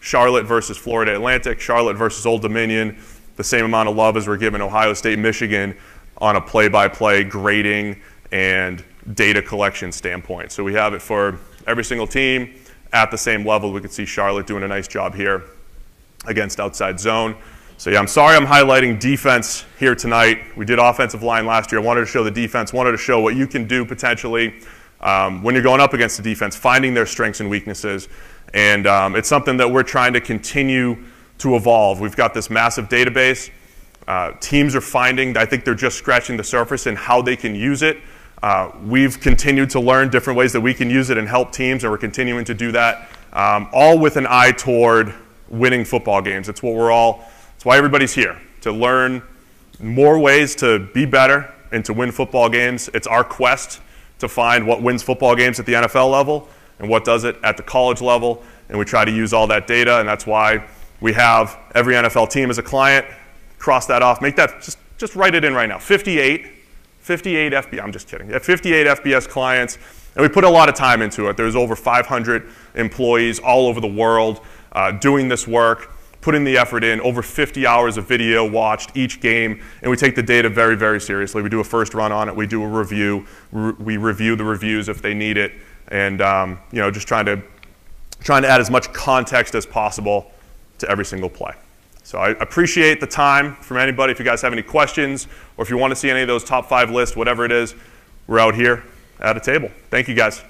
Speaker 7: Charlotte versus Florida Atlantic, Charlotte versus Old Dominion, the same amount of love as we're giving Ohio State, Michigan on a play-by-play grading and data collection standpoint. So we have it for every single team at the same level. We can see Charlotte doing a nice job here against outside zone. So yeah, I'm sorry I'm highlighting defense here tonight. We did offensive line last year. I wanted to show the defense, wanted to show what you can do potentially when you're going up against the defense, finding their strengths and weaknesses. And it's something that we're trying to continue to evolve. We've got this massive database. Teams are finding, I think they're just scratching the surface in how they can use it. We've continued to learn different ways that we can use it and help teams, and we're continuing to do that, all with an eye toward winning football games. It's why everybody's here, to learn more ways to be better and to win football games. It's our quest to find what wins football games at the NFL level and what does it at the college level, and we try to use all that data, and that's why we have every NFL team as a client. Cross that off. Make that, just write it in right now. 58 FBS, I'm just kidding. 58 FBS clients, and we put a lot of time into it. There's over 500 employees all over the world doing this work, putting the effort in, over 50 hours of video watched each game, and we take the data very, very seriously. We do a first run on it. We do a review. We review the reviews if they need it, and just trying to add as much context as possible to every single play. So I appreciate the time from anybody. If you guys have any questions or if you want to see any of those top 5 lists, whatever it is, we're out here at a table. Thank you, guys.